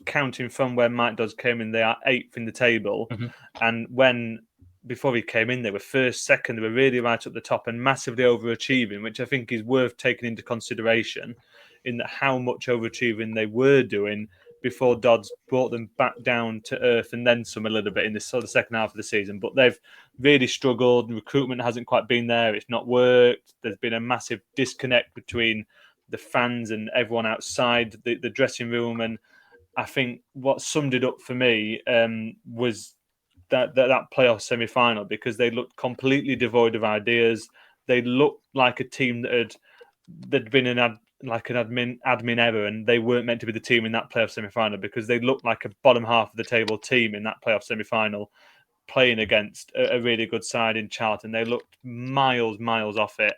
counting from where Mike Dodds came in, they are eighth in the table. Mm-hmm. And before he came in, they were first, second, they were really right up the top and massively overachieving, which I think is worth taking into consideration in that how much overachieving they were doing before Dodds brought them back down to earth and then some a little bit in the sort of second half of the season. But they've really struggled. Recruitment hasn't quite been there. It's not worked. There's been a massive disconnect between the fans and everyone outside the dressing room. And I think what summed it up for me was that playoff semi-final, because they looked completely devoid of ideas. They looked like a team that'd been an admin error, and they weren't meant to be the team in that playoff semi-final, because they looked like a bottom half of the table team in that playoff semi-final playing against a really good side in Charlton. They looked miles off it,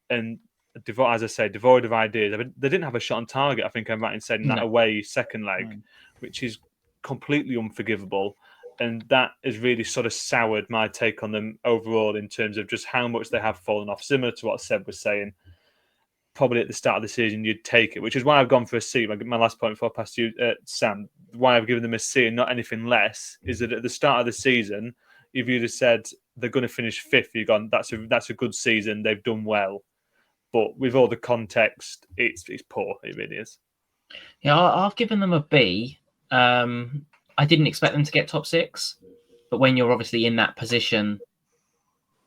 and as I say, devoid of ideas. They didn't have a shot on target, I think I'm right in saying, that away second leg, which is completely unforgivable. And that has really sort of soured my take on them overall in terms of just how much they have fallen off. Similar to what Seb was saying, probably at the start of the season you'd take it, which is why I've gone for a C. My last point before I pass to you, Sam, why I've given them a C and not anything less is that at the start of the season, if you'd have said they're going to finish fifth, you've gone, that's a good season, they've done well. But with all the context, it's poor. It really is. Yeah, I've given them a B. I didn't expect them to get top six, but when you're obviously in that position,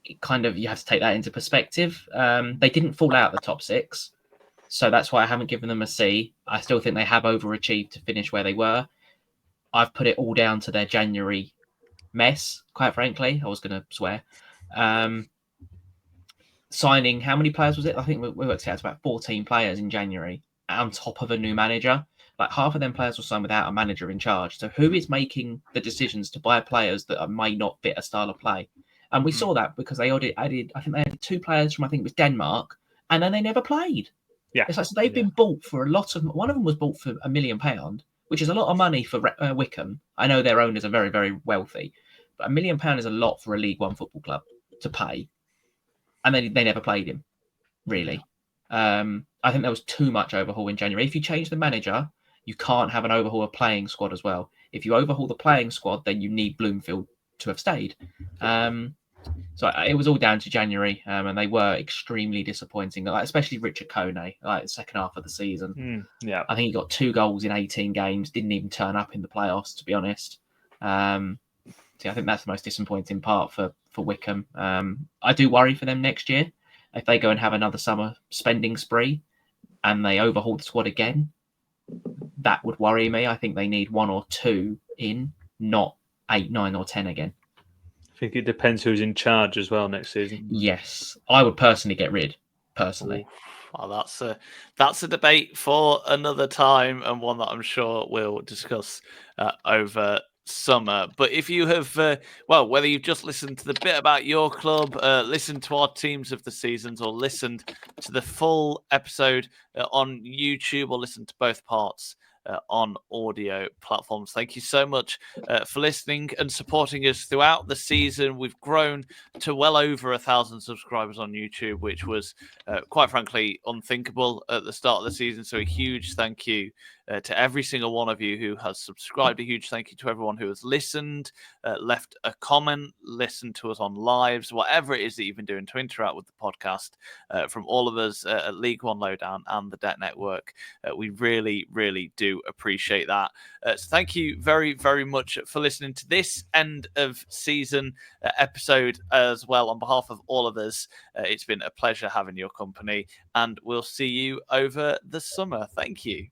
it kind of, you have to take that into perspective. They didn't fall out the top six, so that's why I haven't given them a C. I still think they have overachieved to finish where they were. I've put it all down to their January mess, quite frankly. I was going to swear. Signing, how many players was it? I think we worked out about 14 players in January on top of a new manager. Like half of them players were signed without a manager in charge. So who is making the decisions to buy players that may not fit a style of play? And we saw that because they added, I think they added two players from, I think it was Denmark, and then they never played. Yeah, it's like, so they've been bought for a lot of. One of them was bought for £1 million, which is a lot of money for Wycombe. I know their owners are very, very wealthy, but £1 million is a lot for a League One football club to pay. And they never played him, really. I think there was too much overhaul in January. If you change the manager, you can't have an overhaul of playing squad as well. If you overhaul the playing squad, then you need Bloomfield to have stayed. So it was all down to January, and they were extremely disappointing, like, especially Richard Kone, like the second half of the season. Yeah. I think he got 2 goals in 18 games, didn't even turn up in the playoffs, to be honest. So I think that's the most disappointing part for Wycombe. I do worry for them next year. If they go and have another summer spending spree and they overhaul the squad again, that would worry me. I think they need 1 or 2 in, not 8, 9 or 10 again. I think it depends who's in charge as well next season. Yes, I would personally get rid. Personally, well, that's a debate for another time, and one that I'm sure we'll discuss over summer. But if you have, whether you've just listened to the bit about your club, listened to our teams of the seasons, or listened to the full episode on YouTube, or listened to both parts on audio platforms, thank you so much for listening and supporting us throughout the season. We've grown to well over 1,000 subscribers on YouTube, which was quite frankly unthinkable at the start of the season. So a huge thank you to every single one of you who has subscribed. A huge thank you to everyone who has listened, left a comment, listened to us on lives, whatever it is that you've been doing to interact with the podcast. From all of us at League One Lowdown and the Debt Network, we really, really do appreciate that. So thank you very, very much for listening to this end of season episode as well. On behalf of all of us, it's been a pleasure having your company, and we'll see you over the summer. Thank you.